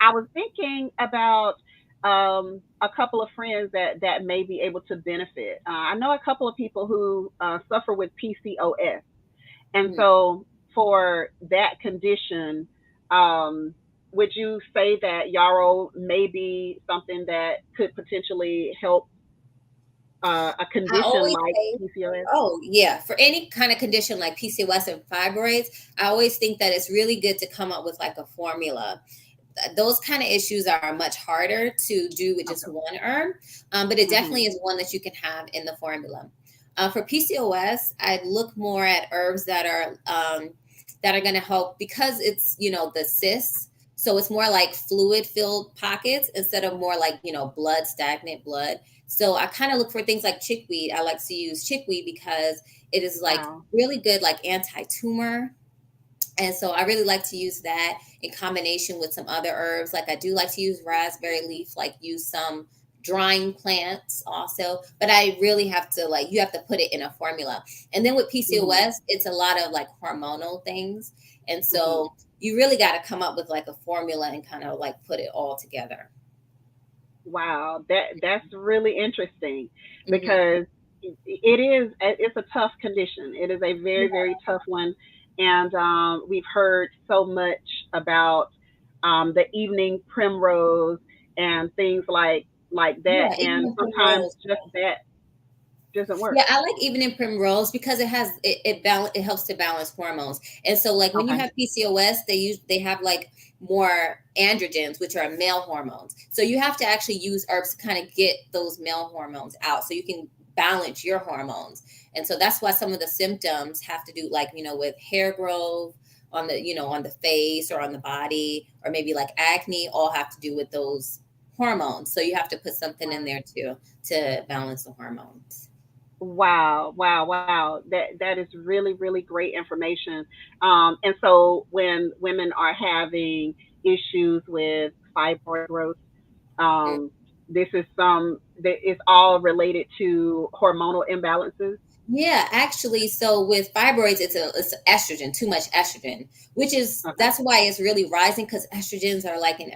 I was thinking about a couple of friends that may be able to benefit. I know a couple of people who suffer with PCOS, and Mhm. so for that condition, um, would you say that yarrow may be something that could potentially help a I condition always like say, PCOS? oh yeah, for any kind of condition like PCOS and fibroids, I always think that it's really good to come up with like a formula. Those kind of issues are much harder to do with just Okay. one herb, but it Hmm. definitely is one that you can have in the formula. For PCOS, I'd look more at herbs that are going to help because it's the cysts. So it's more like fluid filled pockets instead of more like blood, stagnant blood. So I kind of look for things like chickweed. I like to use chickweed because it is like Wow. really good like anti-tumor, and so I really like to use that in combination with some other herbs. Like I do like to use raspberry leaf, like use some drying plants also. But I really have to like you have to put it in a formula. And then with Hmm. PCOS, it's a lot of like hormonal things. And Hmm. so you really got to come up with like a formula and kind of like put it all together. Wow. That's really interesting Hmm. because it's a tough condition. It is a very very tough one, and we've heard so much about the evening primrose and things like that, Yeah, even and in sometimes primrose. just that doesn't work. Yeah, I like evening primrose because it helps to balance hormones. And so like when you Okay. have PCOS, they have like more androgens, which are male hormones. So you have to actually use herbs to kind of get those male hormones out so you can balance your hormones. And so that's why some of the symptoms have to do like, with hair growth on on the face or on the body, or maybe like acne, all have to do with those hormones. So you have to put something in Wow. there too to balance the hormones. Wow, wow, wow. That is really, really great information. And so when women are having issues with fibroid growth, um, this is some that is all related to hormonal imbalances. Yeah, actually, so with fibroids, it's estrogen, too much estrogen, which is Okay. that's why it's really rising because estrogens are like in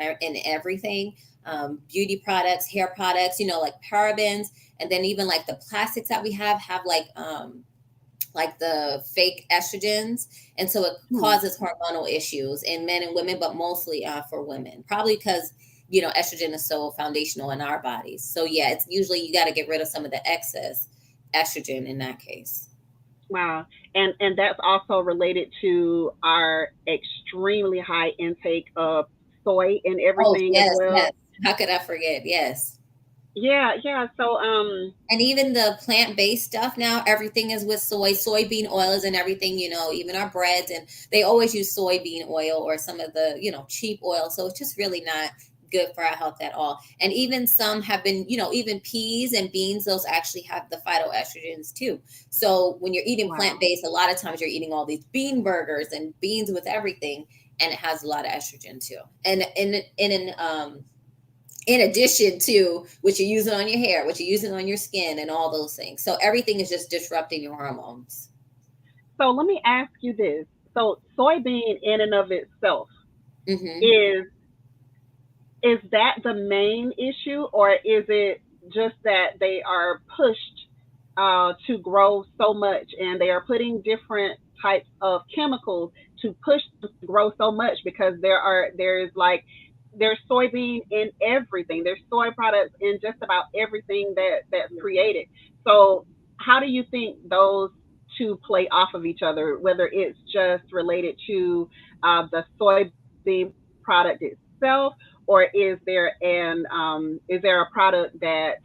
everything, beauty products, hair products, like parabens, and then even like the plastics that we have like the fake estrogens, and so it Hmm. causes hormonal issues in men and women, but mostly for women, probably because estrogen is so foundational in our bodies. So yeah, it's usually you got to get rid of some of the excess estrogen in that case. Wow. And that's also related to our extremely high intake of soy and Oh everything as yes, yes. well. How could I forget? Yes. Yeah, yeah. So And even the plant-based stuff now, everything is with soybean oils and everything, even our breads, and they always use soybean oil or some of the, cheap oil. So it's just really not good for our health at all. And even some have been, even peas and beans, those actually have the phytoestrogens too. So when you're eating wow. plant-based, a lot of times you're eating all these bean burgers and beans with everything, and it has a lot of estrogen too. And in addition to what you're using on your hair, what you're using on your skin, and all those things. So everything is just disrupting your hormones. So let me ask you this. So soybean in and of itself Hmm. is is that the main issue, or is it just that they are pushed to grow so much, and they are putting different types of chemicals to push them to grow so much because there's like there's soybean in everything. There's soy products in just about everything that's created. So how do you think those two play off of each other? Whether it's just related to the soybean product itself, or is there a product that,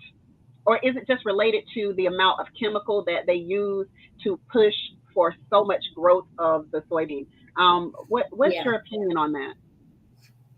or is it just related to the amount of chemical that they use to push for so much growth of the soybean? What's Yeah. your opinion on that?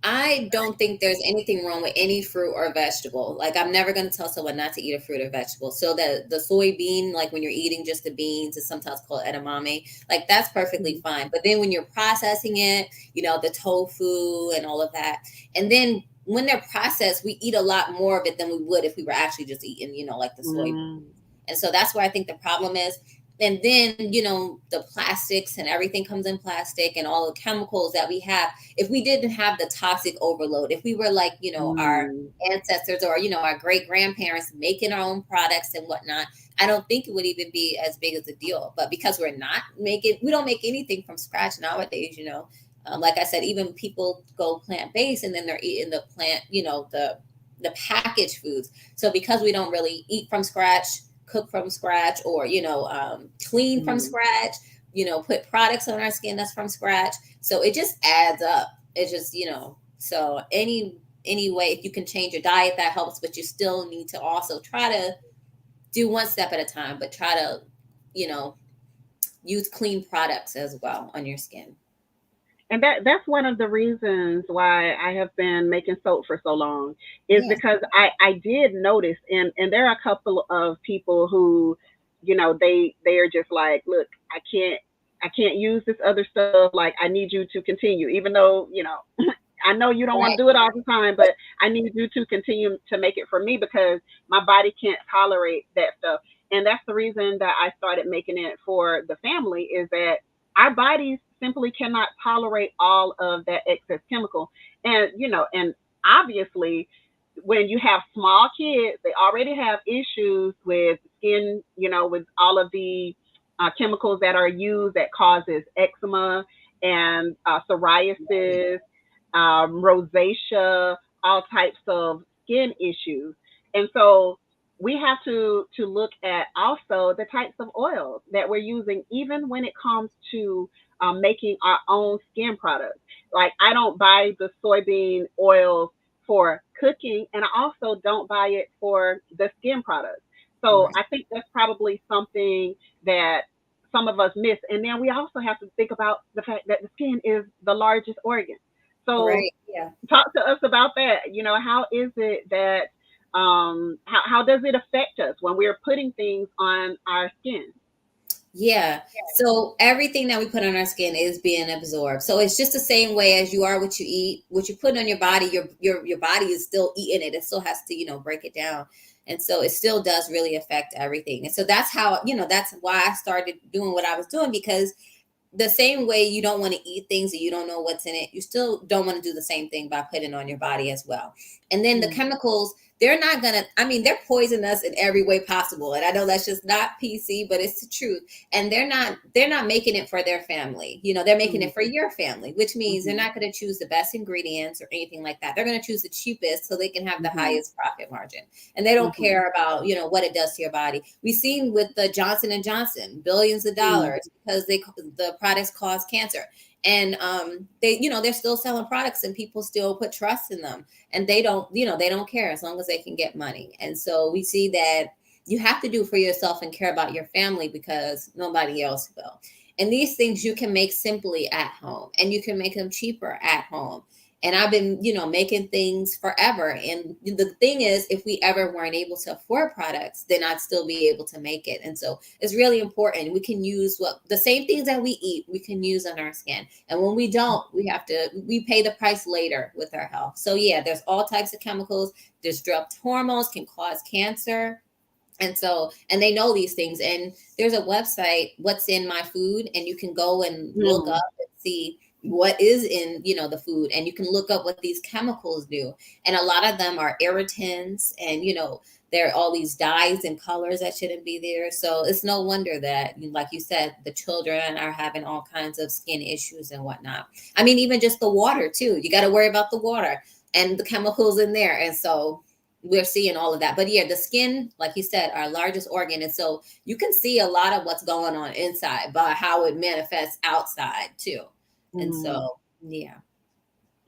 I don't think there's anything wrong with any fruit or vegetable. Like I'm never going to tell someone not to eat a fruit or vegetable. So the soybean, like when you're eating just the beans, is sometimes called edamame. Like that's perfectly Mhm. fine. But then when you're processing it, the tofu and all of that, and then when they're processed, we eat a lot more of it than we would if we were actually just eating, like the soybean. Mm, And so that's where I think the problem is. And then, the plastics and everything comes in plastic and all the chemicals that we have. If we didn't have the toxic overload, if we were like, our mm, ancestors or, our great grandparents making our own products and whatnot, I don't think it would even be as big as a deal. But because we don't make anything from scratch nowadays. Like I said, even people go plant based and then they're eating the plant, the packaged foods. So because we don't really eat from scratch, cook from scratch, or clean from mm. scratch, put products on our skin that's from scratch, so it just adds up. It just so any way, if you can change your diet, that helps, but you still need to also try to do one step at a time, but try to you know use clean products as well on your skin. And that's one of the reasons why I have been making soap for so long, is Yeah. because I did notice, and there are a couple of people who, they are just like, look, I can't use this other stuff. Like, I need you to continue, even though, I know you don't want Right. to do it all the time, but I need you to continue to make it for me because my body can't tolerate that stuff. And that's the reason that I started making it for the family, is that our bodies simply cannot tolerate all of that excess chemical. And obviously, when you have small kids, they already have issues with skin, with all of the chemicals that are used that causes eczema and psoriasis, rosacea, all types of skin issues. And so we have to look at also the types of oils that we're using, even when it comes to making our own skin products. Like, I don't buy the soybean oil for cooking, and I also don't buy it for the skin products. So Right. I think that's probably something that some of us miss. And then we also have to think about the fact that the skin is the largest organ. So Right. Yeah. talk to us about that. How is it that how does it affect us when we're putting things on our skin? Yeah. So everything that we put on our skin is being absorbed. So it's just the same way as you are what you eat, what you put on your body, your body is still eating it. It still has to, break it down. And so it still does really affect everything. And so that's how, that's why I started doing what I was doing, because the same way you don't want to eat things that you don't know what's in it, you still don't want to do the same thing by putting on your body as well. And then the Mm, chemicals, they're not gonna, they're poisoning us in every way possible. And I know that's just not PC, but it's the truth. And they're not making it for their family. They're making mm, it for your family, which means they're mhm, not going to choose the best ingredients or anything like that. They're going to choose the cheapest so they can have the mhm, highest profit margin. And they don't mhm, care about, what it does to your body. We've seen with the Johnson and Johnson, billions of mm, dollars because the products cause cancer. And they're still selling products and people still put trust in them, and they don't care as long as they can get money. And so we see that you have to do for yourself and care about your family because nobody else will. And these things you can make simply at home, and you can make them cheaper at home. And I've been, making things forever. And the thing is, if we ever weren't able to afford products, then I'd still be able to make it. And so it's really important. We can use the same things that we eat, we can use on our skin. And when we don't, we pay the price later with our health. So yeah, there's all types of chemicals. Disrupt hormones, can cause cancer. And they know these things. And there's a website, What's in My Food, and you can go and look mm, up and see what is in, the food, and you can look up what these chemicals do. And a lot of them are irritants, and there are all these dyes and colors that shouldn't be there. So it's no wonder that, like you said, the children are having all kinds of skin issues and whatnot. Even just the water too, you got to worry about the water and the chemicals in there. And so we're seeing all of that. But yeah, the skin, like you said, our largest organ. And so you can see a lot of what's going on inside by how it manifests outside too. And mm. so, yeah.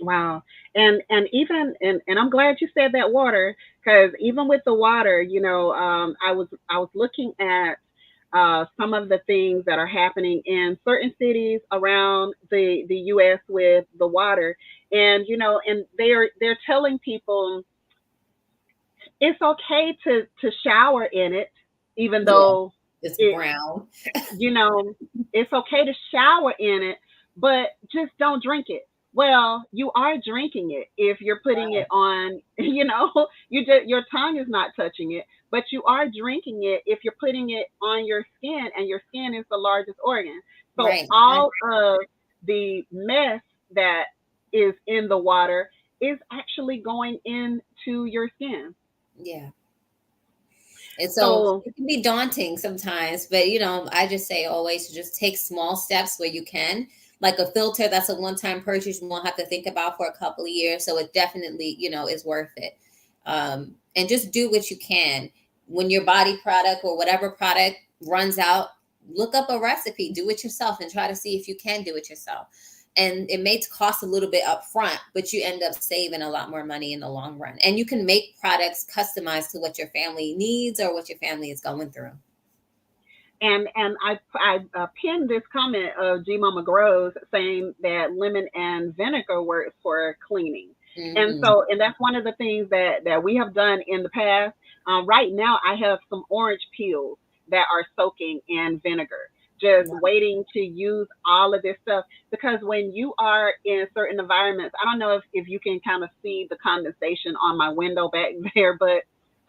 Wow. And even and I'm glad you said that water, because even with the water, I was looking at some of the things that are happening in certain cities around the U.S. with the water, and they're telling people it's okay to shower in it, even Yeah. though It's it brown. you know it's okay to shower in it, but just don't drink it. Well, you are drinking it if you're putting it on, your tongue is not touching it, but you are drinking it if you're putting it on your skin, and your skin is the largest organ. So Right. Right. all of the mess that is in the water is actually going into your skin. Yeah. And so So, it can be daunting sometimes, but I just say always to just take small steps where you can. Like a filter, that's a one-time purchase you won't have to think about for a couple of years. So it definitely, is worth it. And just do what you can. When your body product or whatever product runs out, look up a recipe, do it yourself, and try to see if you can do it yourself. And it may cost a little bit up front, but you end up saving a lot more money in the long run. And you can make products customized to what your family needs or what your family is going through. and I pinned this comment of G Mama Grows saying that lemon and vinegar works for cleaning. And Hmm. so, and that's one of the things that we have done in the past. Right now, I have some orange peels that are soaking in vinegar, just waiting to use all of this stuff. Because when you are in certain environments, I don't know if you can kind of see the condensation on my window back there, but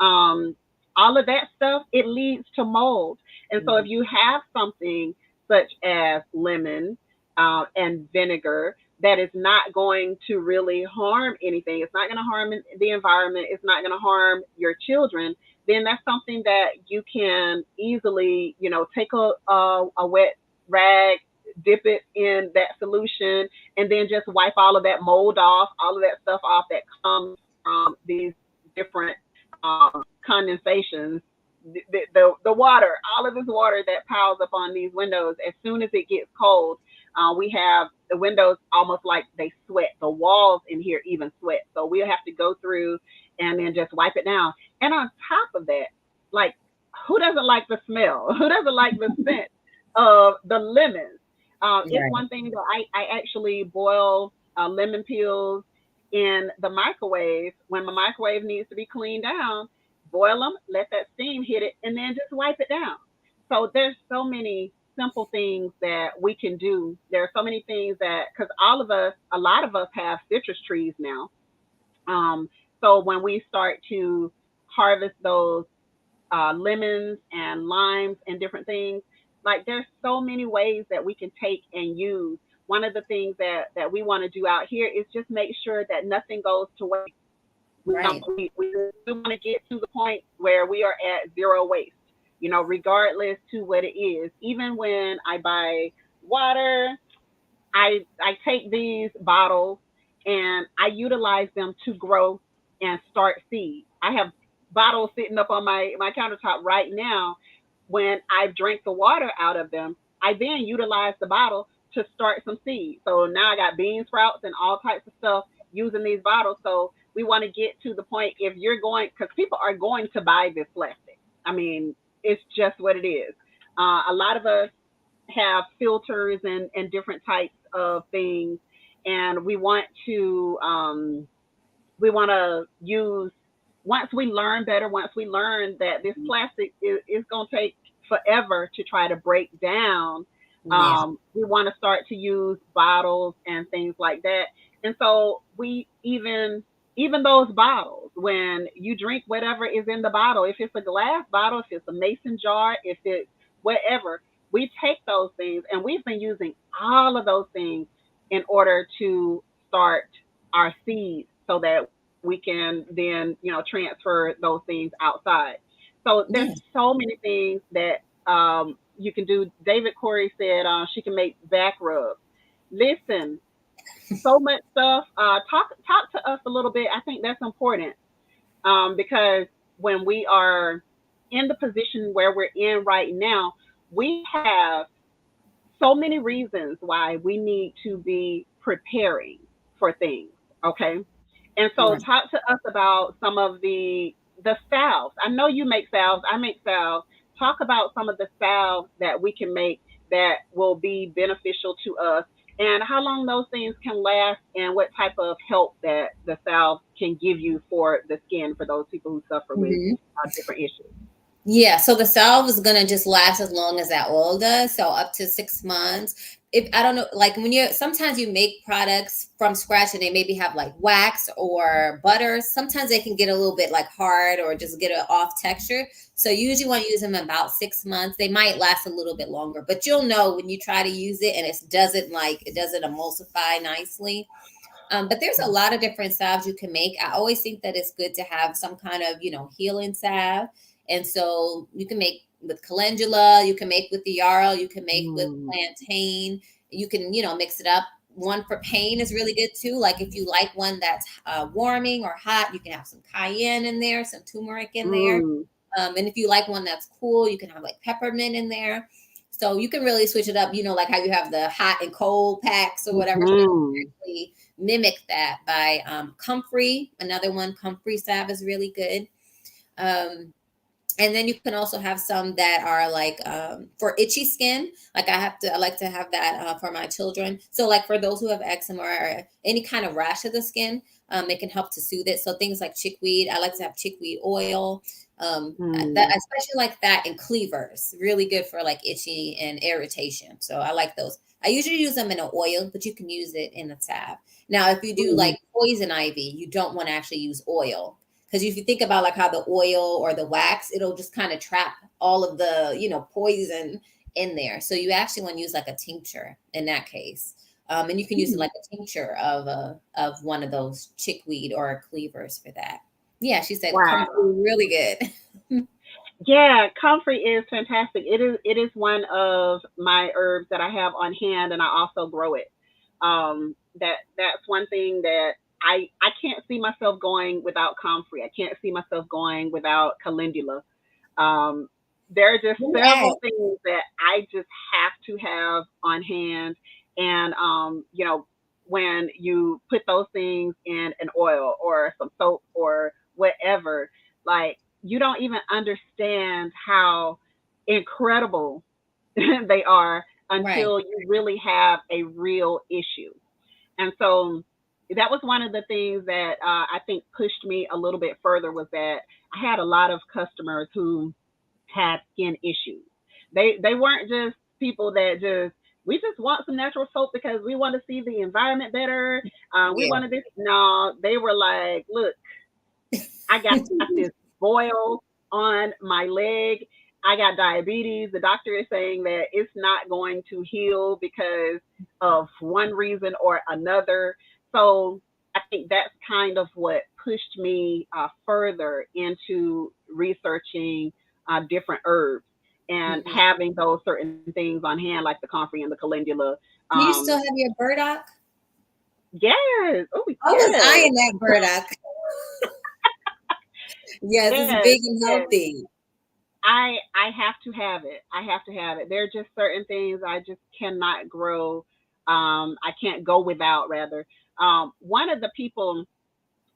um, all of that stuff, it leads to mold. And so if you have something such as lemon and vinegar that is not going to really harm anything, it's not going to harm the environment, it's not going to harm your children, then that's something that you can easily, take a wet rag, dip it in that solution, and then just wipe all of that mold off, all of that stuff off that comes from these different condensations, the water, all of this water that piles up on these windows. As soon as it gets cold, we have the windows almost like they sweat. The walls in here even sweat. So we'll have to go through and then just wipe it down. And on top of that, like, who doesn't like the smell? Who doesn't like the scent of the lemons? It's Right. one thing that I actually boil lemon peels in the microwave when my microwave needs to be cleaned down. Boil them, let that steam hit it, and then just wipe it down. So there's so many simple things that we can do. There are so many things that, because a lot of us have citrus trees now. So when we start to harvest those lemons and limes and different things, like, there's so many ways that we can take and use. One of the things that we want to do out here is just make sure that nothing goes to waste. We don't Right. we want to get to the point where we are at zero waste, regardless to what it is. Even when I buy water, I take these bottles and I utilize them to grow and start seeds. I have bottles sitting up on my countertop right now. When I drank the water out of them, I then utilize the bottle to start some seeds. So now I got bean sprouts and all types of stuff using these bottles. So we want to get to the point, if you're going, because people are going to buy this plastic. I mean, it's just what it is. A lot of us have filters and different types of things, and we want to use, once we learn better, once we learn that this plastic is going to take forever to try to break down, Yeah. we want to start to use bottles and things like that. And so we even those bottles, when you drink whatever is in the bottle, if it's a glass bottle, if it's a mason jar, if it's whatever, we take those things, and we've been using all of those things in order to start our seeds so that we can then, transfer those things outside. So there's Yeah. so many things that you can do. David Corey said she can make back rubs. Listen, so much stuff. Talk to us a little bit. I think that's important, because when we are in the position where we're in right now, we have so many reasons why we need to be preparing for things. Okay. And so Right. talk to us about some of the salves. I know you make salves, I make salves. Talk about some of the salves that we can make that will be beneficial to us, and how long those things can last, and what type of help that the salve can give you for the skin for those people who suffer with Mhm. different issues. Yeah, so the salve is gonna just last as long as that oil does, so up to 6 months. if I don't know, like when you sometimes you make products from scratch and they maybe have like wax or butter, sometimes they can get a little bit like hard or just get an off texture. So you usually want to use them about 6 months. They might last a little bit longer, but you'll know when you try to use it and it doesn't emulsify nicely. But there's a lot of different salves you can make. I always think that it's good to have some kind of, healing salve. And so you can make with calendula, you can make with the yarrow, you can make with Mm, plantain, you can, mix it up. One for pain is really good too. Like if you like one that's warming or hot, you can have some cayenne in there, some turmeric in there. mm, And if you like one that's cool, you can have like peppermint in there. So you can really switch it up, like how you have the hot and cold packs or whatever. So you mhm, can actually mimic that by comfrey. Another one, comfrey salve is really good. Um, and then you can also have some that are like for itchy skin. Like I like to have that for my children. So like for those who have eczema or any kind of rash of the skin, it can help to soothe it. So things like chickweed, I like to have chickweed oil. That mm. especially like that and cleavers, really good for like itchy and irritation. So I like those. I usually use them in an oil, but you can use it in a tab. Now, if you do Mhm. like poison ivy, you don't want to actually use oil because if you think about like how the oil or the wax, it'll just kind of trap all of the poison in there. So you actually want to use like a tincture in that case, and you can use it Mm. like a tincture of one of those chickweed or cleavers for that. Yeah, she said come Wow. through really good. Yeah, comfrey is fantastic. It is one of my herbs that I have on hand, and I also grow it. That's one thing that I can't see myself going without comfrey. I can't see myself going without calendula. Um, there are just Right. several things that I just have to have on hand, and when you put those things in an oil or some soap or whatever, like you don't even understand how incredible they are Right. until you really have a real issue. And so that was one of the things that I think pushed me a little bit further was that I had a lot of customers who had skin issues. They weren't just people that just we just want some natural soap because we want to see the environment better. We Yeah. wanted this. No, they were like, look, I got this boil on my leg. I got diabetes. The doctor is saying that it's not going to heal because of one reason or another. So I think that's kind of what pushed me further into researching different herbs and Mhm. having those certain things on hand, like the comfrey and the calendula. Do you Um, still have your burdock? yes. Oh, I was yes. eyeing that burdock. Yes, it's Yes. big and Yes. healthy. I have to have it. I have to have it. There are just certain things I just cannot grow. I can't go without. Rather, one of the people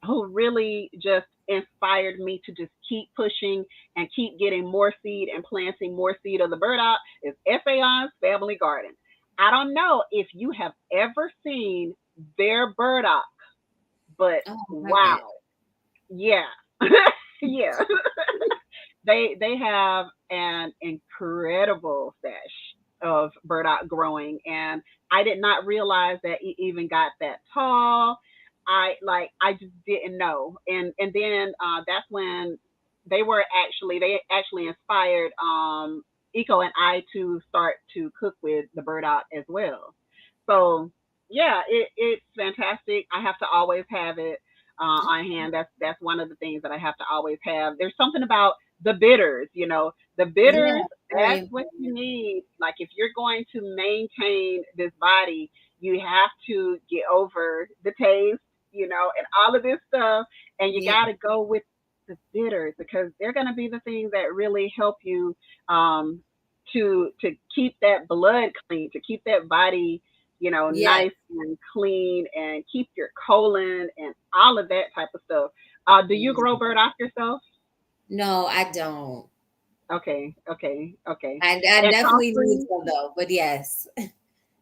who really just inspired me to just keep pushing and keep getting more seed and planting more seed of the burdock is Faon's Family Garden. I don't know if you have ever seen their burdock, but Oh, I haven't. wow, yeah, yeah. They have an incredible stash of burdock growing, and I did not realize that it even got that tall. I just didn't know, and then that's when they actually inspired Eco and I to start to cook with the burdock as well. So yeah, it's fantastic. I have to always have it on hand. That's one of the things that I have to always have. There's something about the bitters, the Yeah, bitters. very That's what you important. need. Like if you're going to maintain this body, you have to get over the taste, and all of this stuff, and you Yeah, got to go with the bitters because they're going to be the things that really help you um, to keep that blood clean, to keep that body yeah. nice and clean and keep your colon and all of that type of stuff. Do you grow Mhm. burdock yourself? No, I don't. Okay, okay, okay. I And definitely need comfrey, some though, but yes.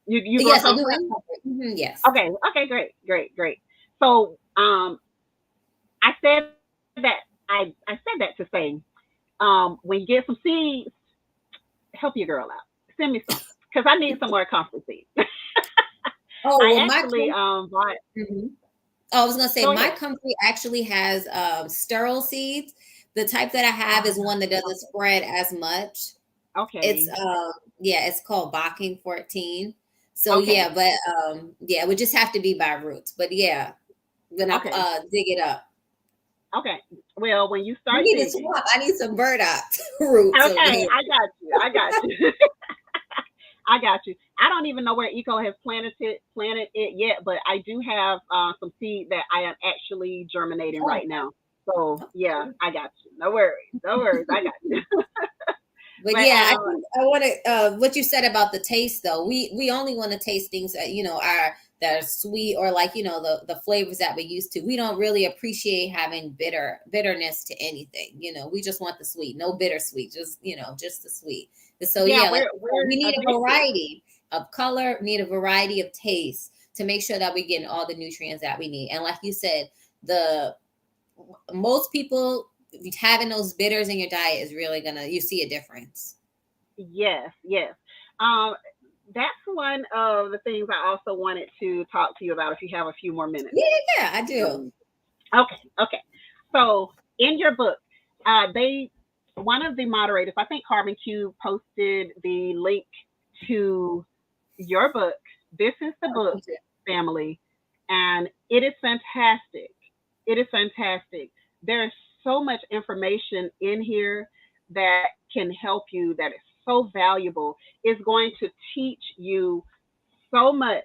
you grow Yes, I do comfrey? have comfort. Yes. Okay, okay, great, great, great. So I said I said that to say, when you get some seeds, help your girl out. Send me some because I need some more comfrey seeds. Oh, I well, actually bought. Mhm. Oh, I was gonna say Go my ahead. comfrey actually has sterile seeds. The type that I have is one that doesn't Okay. spread as much. It's Okay. yeah, it's called Bocking 14. So Okay. yeah, but yeah, it would just have to be by roots. But yeah, when I Okay. dig it up. Okay. Well, when you You start need a digging, swamp. I need some burdock roots over okay, here. I got you. I got you. I got you. I don't even know where Eco has planted it yet, but I do have some seed that I am actually germinating Oh, right now. So yeah, okay. I got you. No worries. No worries. I got you. But But yeah, I think I want to what you said about the taste though. We only want to taste things that are that are sweet or like the flavors that we're used to. We don't really appreciate having bitterness to anything. We just want the sweet, no bittersweet, just the sweet. And so yeah, yeah, like we're we need a addicted. variety of color, need a variety of taste to make sure that we're getting all the nutrients that we need. And like you said, the most people having those bitters in your diet is really gonna you see a difference. Yes, yes. Um, that's one of the things I also wanted to talk to you about if you have a few more minutes. Yeah, yeah, I do. Um, okay, okay. So in your book, they one of the moderators, I think Carbon Cube, posted the link to your book. This is the book, family, and it is fantastic. It is fantastic. There's so much information in here that can help you, that is so valuable. It's going to teach you so much.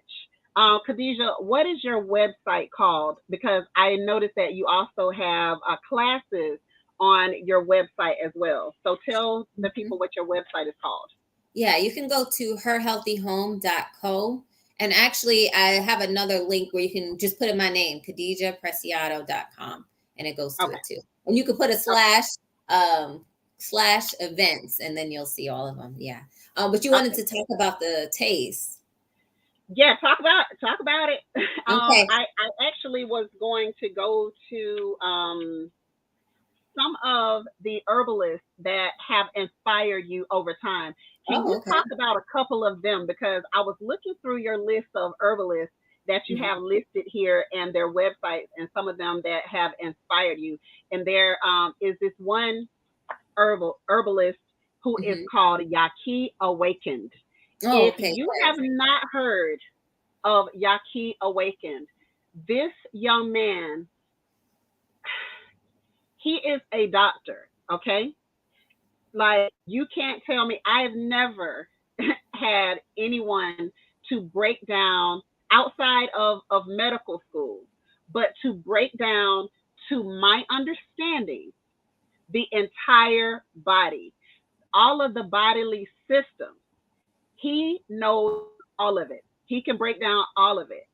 Khadijah, what is your website called? Because I noticed that you also have classes on your website as well. So tell the Mhm. people what your website is called. Yeah, you can go to herhealthyhome.co. And actually, I have another link where you can just put in my name, KhadiYahPreciado.com, and it goes to Okay. it too. And you can put a Okay. um, slash events, and then you'll see all of them. Yeah. But you wanted Okay. to talk about the taste. Yeah, talk about it. Okay. I actually was going to go to some of the herbalists that have inspired you over time. Can Oh, you okay. talk about a couple of them? Because I was looking through your list of herbalists that you Mhm. have listed here and their websites, and some of them that have inspired you. And there is this one herbalist who is Mhm. called Yaki Awakened. Oh, If okay. you have not heard of Yaki Awakened, this young man, he is a doctor, okay? Like, you can't tell me, I've never had anyone to break down outside of medical school, but to break down to my understanding the entire body, all of the bodily systems. He knows all of it. He can break down all of it.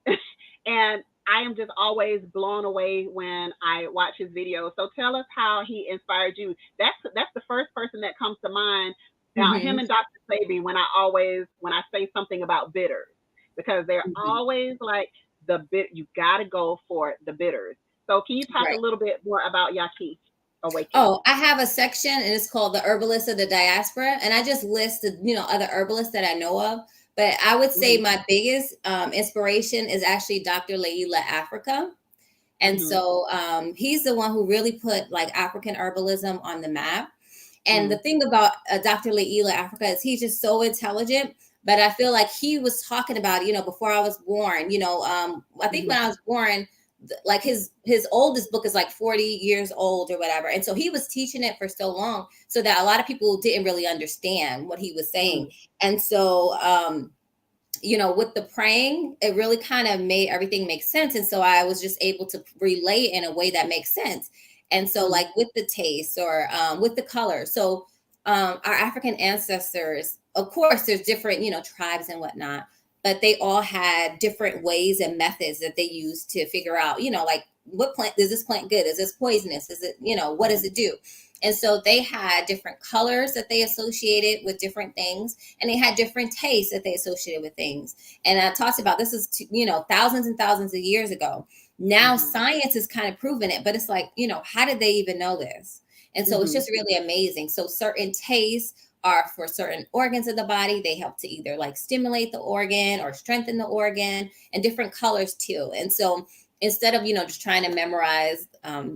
And I am just always blown away when I watch his videos. So tell us how he inspired you. That's the first person that comes to mind. Him Mhm. and Dr. Sabi, when I say something about bitters, because they're Mhm. always like the bit, you got to go for the bitters. So can you talk a Right. little bit more about Yaki Awakened? Oh, I have a section and it's called the Herbalist of the Diaspora. And I just listed, other herbalists that I know of. But I would say Hmm. my biggest inspiration is actually Dr. Laila Africa. And Hmm. so he's the one who really put like African herbalism on the map. And the Hmm. thing about Dr. Laila Africa is he's just so intelligent. But I feel like he was talking about, before I was born, I think Hmm. when I was born, like his oldest book is like 40 years old or whatever, and so he was teaching it for so long so that a lot of people didn't really understand what he was saying. Hmm. And so with the praying, it really kind of made everything make sense. And so I was just able to relay it in a way that makes sense. And so, Hmm. like with the taste or with the color. So, our African ancestors, of course, there's different, tribes and whatnot, but they all had different ways and methods that they used to figure out, like what plant is this plant good? Is this poisonous? Is it, what does Hmm. it do? And so they had different colors that they associated with different things, and they had different tastes that they associated with things. And I talked about this is thousands and thousands of years ago. Now Hmm. science is kind of proven it, but it's like, how did they even know this? And so it's Hmm. just really amazing. So certain tastes are for certain organs of the body. They help to either like stimulate the organ or strengthen the organ, and different colors too. And so instead of, just trying to memorize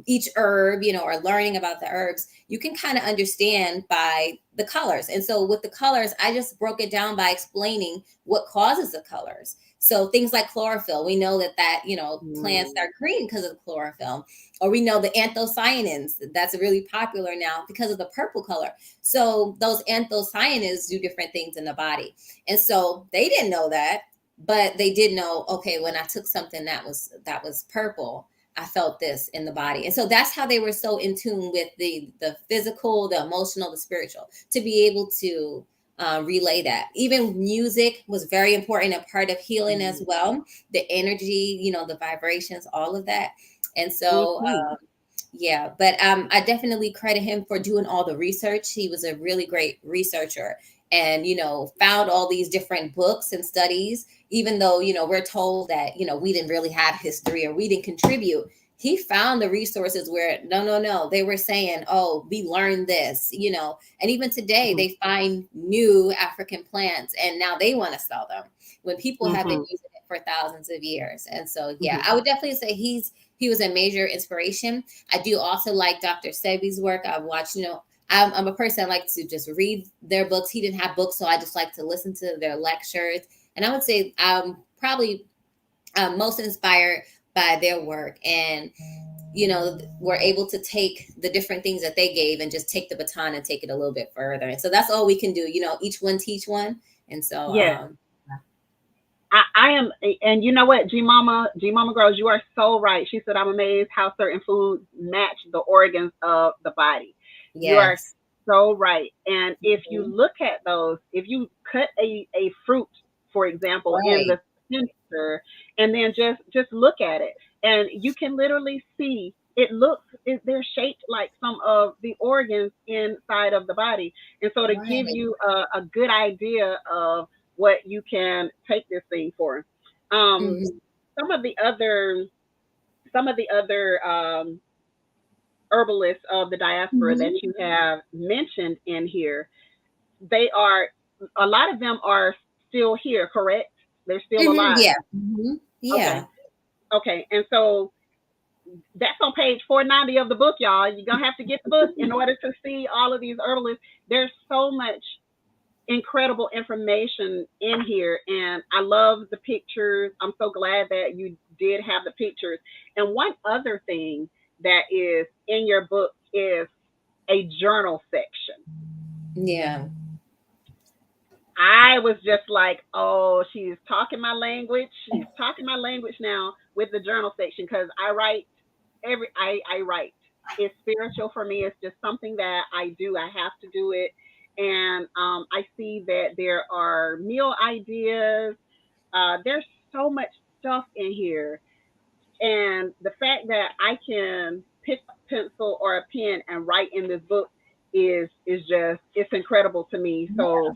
each herb, or learning about the herbs, you can kind of understand by the colors. And so with the colors, I just broke it down by explaining what causes the colors. So things like chlorophyll, we know that plants Mm. are green because of the chlorophyll, or we know the anthocyanins, that's really popular now because of the purple color. So those anthocyanins do different things in the body. And so they didn't know that, but they did know, okay, when I took something that was purple, I felt this in the body. And so that's how they were so in tune with the physical, the emotional, the spiritual, to be able to relay that. Even music was very important, a part of healing as Mm. well. The energy, the vibrations, all of that. And so Mhm. yeah, but I definitely credit him for doing all the research. He was a really great researcher, and found all these different books and studies. Even though we're told that we didn't really have history or we didn't contribute, he found the resources where no, no, no, they were saying, oh, we learned this. And even today Mhm. they find new African plants and now they want to sell them when people have been Mhm. using it for thousands of years. And so yeah, Mhm. I would definitely say he was a major inspiration. I do also like Dr. Sebi's work. I've watched, I'm a person I like to just read their books. He didn't have books, so I just like to listen to their lectures. And I would say I'm probably most inspired by their work. And, we're able to take the different things that they gave and just take the baton and take it a little bit further. And so that's all we can do, each one teach one. And so, Yes. I am, and you know what, G Mama Grows, you are so right. She said, I'm amazed how certain foods match the organs of the body. You are yes. so right. And if you Mhm. look at those, if you cut a fruit, for example, in Right. the center, and then just look at it, and you can literally see they're shaped like some of the organs inside of the body. And so to give Right. you a good idea of what you can take this thing for. Um, Mhm. some of the other herbalists of the diaspora that Mhm. you have mentioned in here, they are a lot of them are still here, correct? They're still Mhm. alive. Yeah. Mhm. Okay. Yeah. Okay. And so that's on page 490 of the book, y'all. You're gonna have to get the book in order to see all of these herbalists. There's so much incredible information in here, and I love the pictures. I'm so glad that you did have the pictures. And one other thing that is in your book is a journal section. Yeah. I was just like, oh, she's talking my language. She's talking my language now with the journal section, because I write I write. It's spiritual for me. It's just something that I do. I have to do it. And I see that there are meal ideas. There's so much stuff in here. And the fact that I can pick up a pencil or a pen and write in this book is just, it's incredible to me. So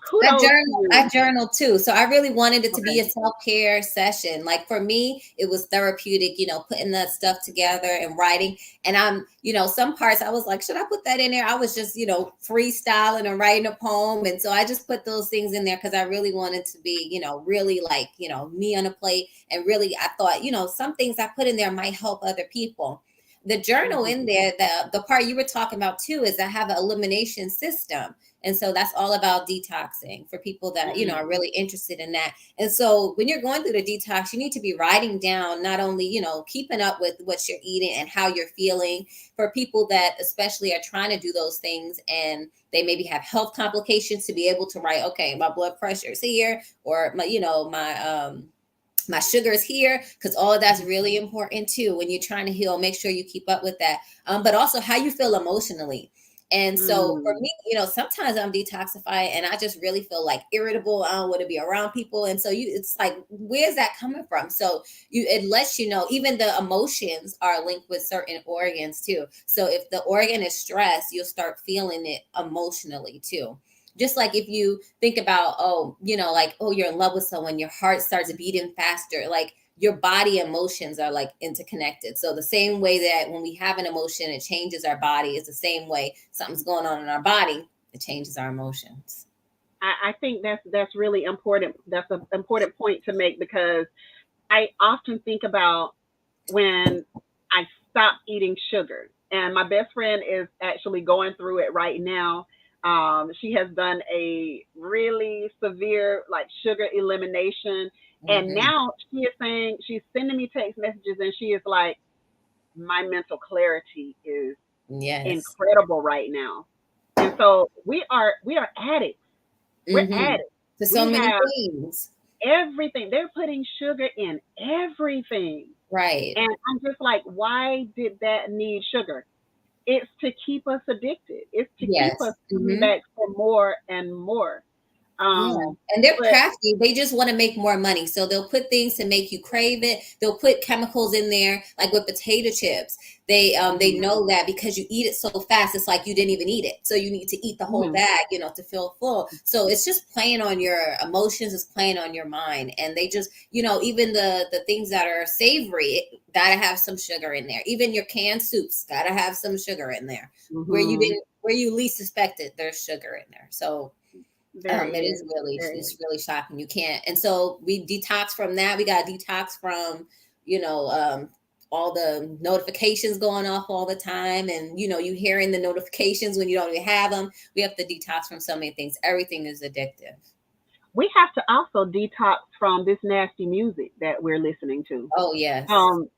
kudos to I you. journal too. So I really wanted it to be Okay. a self-care session. Like for me, it was therapeutic, putting that stuff together and writing. And some parts I was like, should I put that in there? I was just, freestyling and writing a poem. And so I just put those things in there because I really wanted to be, really like, me on a plate. And really, I thought, some things I put in there might help other people. The journal Mhm. in there, the part you were talking about too, is I have an elimination system. And so that's all about detoxing for people that, Mm. are really interested in that. And so when you're going through the detox, you need to be writing down not only, keeping up with what you're eating and how you're feeling. For people that especially are trying to do those things and they maybe have health complications, to be able to write, okay, my blood pressure is here, or my sugar is here, because all of that's really important too when you're trying to heal. Make sure you keep up with that, but also how you feel emotionally. And so for Mm. me, sometimes I'm detoxifying and I just really feel like irritable. I don't want to be around people. And so it's like, where's that coming from? So it lets you know, even the emotions are linked with certain organs too. So if the organ is stressed, you'll start feeling it emotionally too. Just like if you think about, oh, like, oh, you're in love with someone, your heart starts beating faster. Like your body emotions are like interconnected. So the same way that when we have an emotion, it changes our body, is the same way something's going on in our body. It changes our emotions. I think that's really important. That's an important point to make because I often think about when I stopped eating sugar. And my best friend is actually going through it right now. She has done a really severe like sugar elimination. And Hmm. now she is saying, she's sending me text messages and she is like, my mental clarity is Yes. incredible right now. And so we are addicts. We're Hmm. addicts. To so We many have things. everything. They're putting sugar in everything. Right. And I'm just like, why did that need sugar? It's to keep us addicted. It's to keep us Yes. coming Hmm. back for more and more. Yeah. Um, And they're but crafty. They just want to make more money. So they'll put things to make you crave it. They'll put chemicals in there, like with potato chips. They mhm, know that because you eat it so fast, it's like you didn't even eat it. So you need to eat the whole mhm, bag, to feel full. So it's just playing on your emotions, it's playing on your mind. And they just, even the things that are savory, it gotta have some sugar in there. Even your canned soups gotta have some sugar in there. mhm. Where you least suspect it, there's sugar in there. So There it is. is really, There is. it's really shocking. You can't, and so we detox from that. We got to detox from, you know, um, all the notifications going off all the time, and you hearing the notifications when you don't even have them. We have to detox from so many things. Everything is addictive. We have to also detox from this nasty music that we're listening to. Oh yes.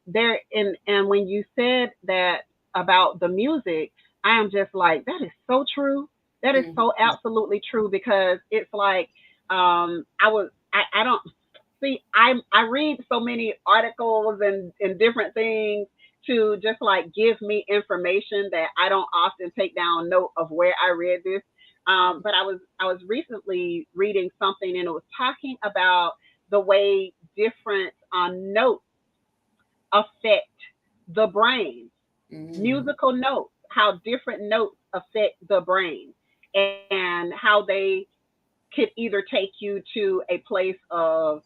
There and when you said that about the music, I am just like, that is so true. That is Mhm. so absolutely true because it's like I don't see I read so many articles and different things to just like give me information that I don't often take down note of where I read this. But I was recently reading something and it was talking about the way different notes affect the brain, Mm. musical notes, how different notes affect the brain, and how they could either take you to a place of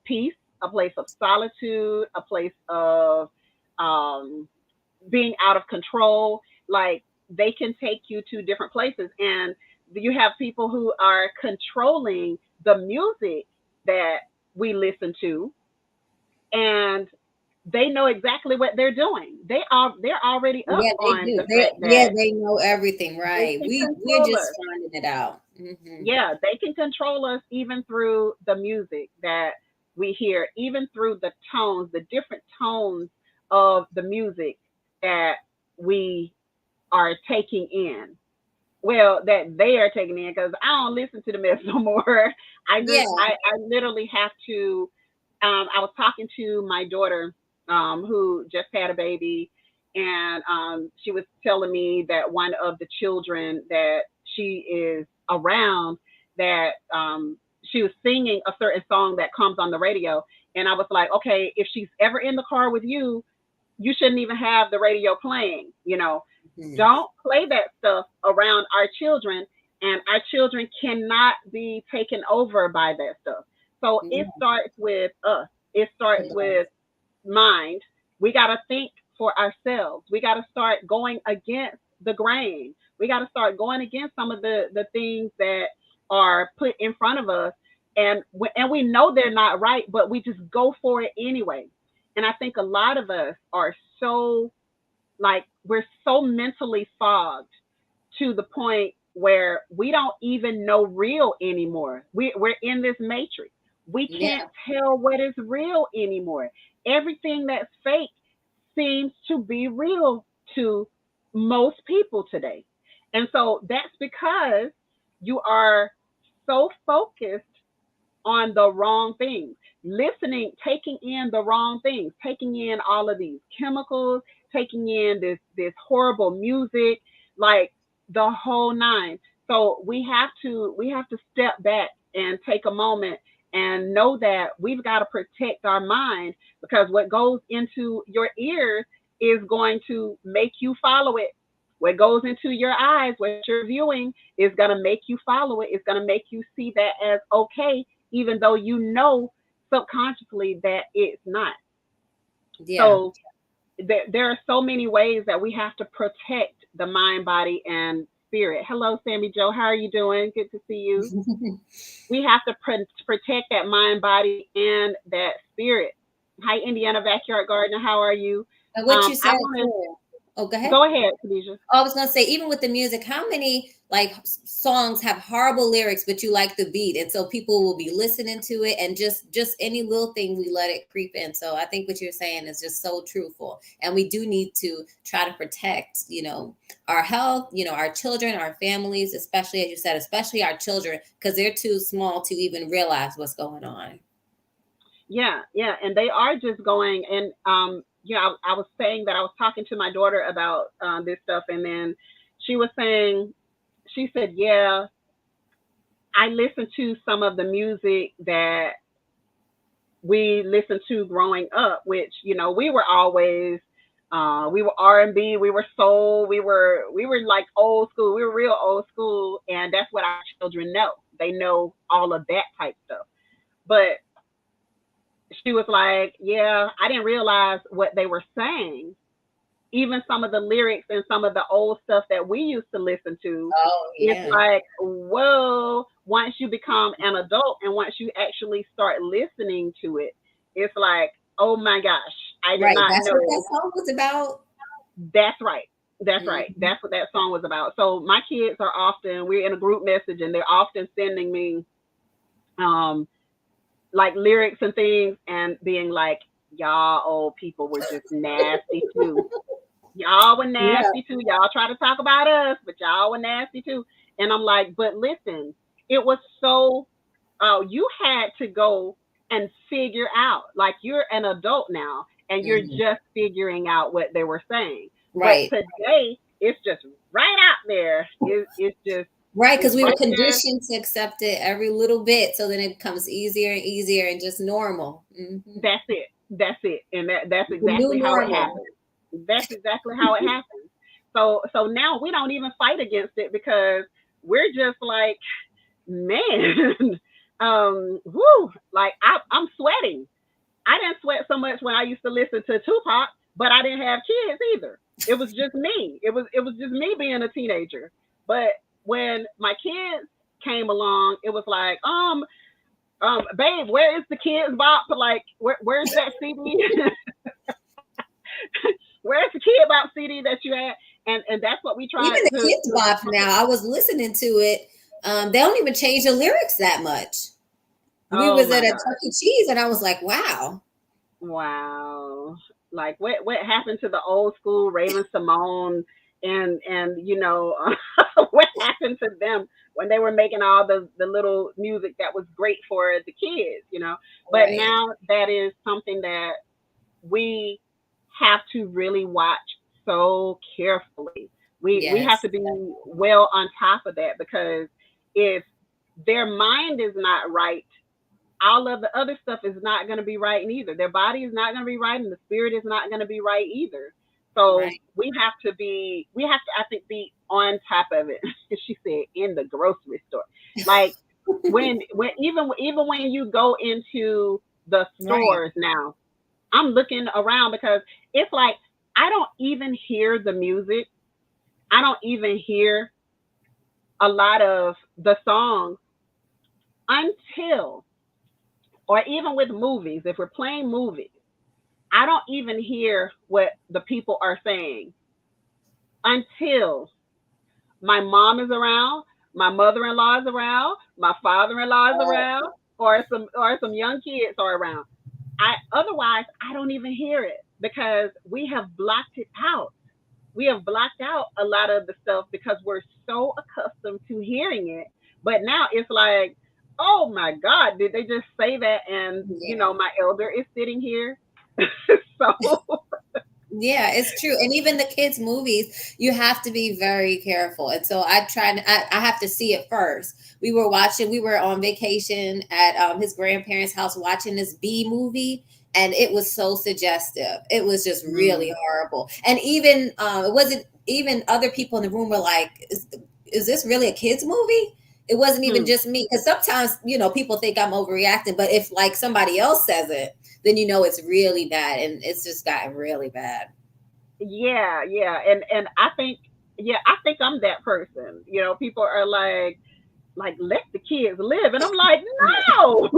peace, a place of solitude, a place of um, being out of control. Like they can take you to different places. And you have people who are controlling the music that we listen to, and they know exactly what they're doing. They're already up Yeah, they on do. the fact Yeah, that they know everything, they right? can We're control just us. finding it out. Hmm. Yeah, they can control us even through the music that we hear, even through the tones, the different tones of the music that we are taking in. Well, that they are taking in because I don't listen to the mess no more. Yeah. I literally have to. I was talking to my daughter, who just had a baby, and she was telling me that one of the children that she is around, that she was singing a certain song that comes on the radio, and I was like, okay, if she's ever in the car with you, you shouldn't even have the radio playing. Mhm. Don't play that stuff around our children, and our children cannot be taken over by that stuff. So it Yeah, starts with us. It it starts does. with mind. We got to think for ourselves. We got to start going against the grain. We got to start going against some of the things that are put in front of us, and we know they're not right, but we just go for it anyway. And I think a lot of us are so, like, we're so mentally fogged to the point where we don't even know real anymore. We're in this matrix. We can't Yeah. tell what is real anymore. Everything that's fake seems to be real to most people today. And so that's because you are so focused on the wrong things, listening, taking in the wrong things, taking in all of these chemicals, taking in this horrible music, like the whole nine. So we have to step back and take a moment and know that we've got to protect our mind, because what goes into your ears is going to make you follow it. What goes into your eyes, what you're viewing, is going to make you follow it. It's going to make you see that as okay, even though you know subconsciously that it's not. Yeah. So there are so many ways that we have to protect the mind, body, and spirit. Hello, Sammy Joe. How are you doing? Good to see you. We have to protect that mind, body, and that spirit. Hi, Indiana Backyard Gardener. How are you? And what you I said want too. Oh, go to ahead. go ahead, Khadijah. Oh, I was gonna say, even with the music, how many like songs have horrible lyrics, but you like the beat, and so people will be listening to it, and just any little thing we let it creep in. So I think what you're saying is just so truthful, and we do need to try to protect, our health, our children, our families, especially as you said, especially our children, because they're too small to even realize what's going on. Yeah, yeah, and they are just going and I was saying that I was talking to my daughter about this stuff, and then she was saying, she said, "Yeah, I listen to some of the music that we listened to growing up, which we were always." We were R&B, we were soul, we were like old school. We were real old school, and that's what our children know. They know all of that type stuff. But she was like, "Yeah, I didn't realize what they were saying. Even some of the lyrics and some of the old stuff that we used to listen to, Oh it's yeah. like, whoa, once you become an adult and once you actually start listening to it, it's like, oh my gosh, I did Right. not That's what that know." song was about. That's right. That's right. Mhm. That's what that song was about. So my kids are often, we're in a group message and they're often sending me um like lyrics and things and being like, "Y'all old people were just nasty too. Y'all were Yeah. nasty too. Y'all try to talk about us, but y'all were nasty too." And I'm like, "But listen, it was so, you had to go and figure out, like, you're an adult now and you're Mhm. just figuring out what they were saying. But Right. today, it's just right out there. It's just, Right, it's because we were right there. conditioned to accept it every little bit, so then it becomes easier and easier and just normal. That's it. That's it. And that's The new exactly how it normal. happens. That's exactly how it happens. So now we don't even fight against it because we're just like, man, whoo, like I'm sweating. I didn't sweat so much when I used to listen to Tupac, but I didn't have kids either. It was just me. It was just me being a teenager. But when my kids came along, it was like, babe, where is the kids bop? Like, where's that CD? Where's the kid bop CD that you had? And that's what we tried Even the to, kids bop now. I was listening to it. They don't even change the lyrics that much. We oh was at my a god. Chuck E. Cheese, and I was like, wow. Wow. Like what happened to the old school Raven Simone and what happened to them when they were making all the little music that was great for the kids. But Right. now that is something that we have to really watch so carefully. We have Yes. to be well on top of that because if their mind is not right, all of the other stuff is not going to be right either. Their body is not going to be right, and the spirit is not going to be right either. So Right. we have to, I think, be on top of it. She said in the grocery store, like when even when you go into the Right. stores now, I'm looking around because it's like I don't even hear the music. I don't even hear a lot of the songs until, or even with movies, if we're playing movies, I don't even hear what the people are saying until my mom is around, my mother-in-law is around, my father-in-law is Oh, around, or some young kids are around. I Otherwise I don't even hear it because we have blocked it out. We have blocked out a lot of the stuff because we're so accustomed to hearing it. But now it's like, oh my God, did they just say that? And yeah. my elder is sitting here. So Yeah, it's true. And even the kids' movies, you have to be very careful. And so I have to see it first. We were on vacation at his grandparents' house watching this B movie, and it was so suggestive. It was just really mm, horrible. And even, it wasn't even other people in the room were like, is this really a kids' movie? It wasn't even hmm. just me. Because sometimes, people think I'm overreacting, but if like somebody else says it, then it's really bad, and it's just gotten really bad. Yeah, yeah. And I think yeah, I think I'm that person. People are like let the kids live, and I'm like, no,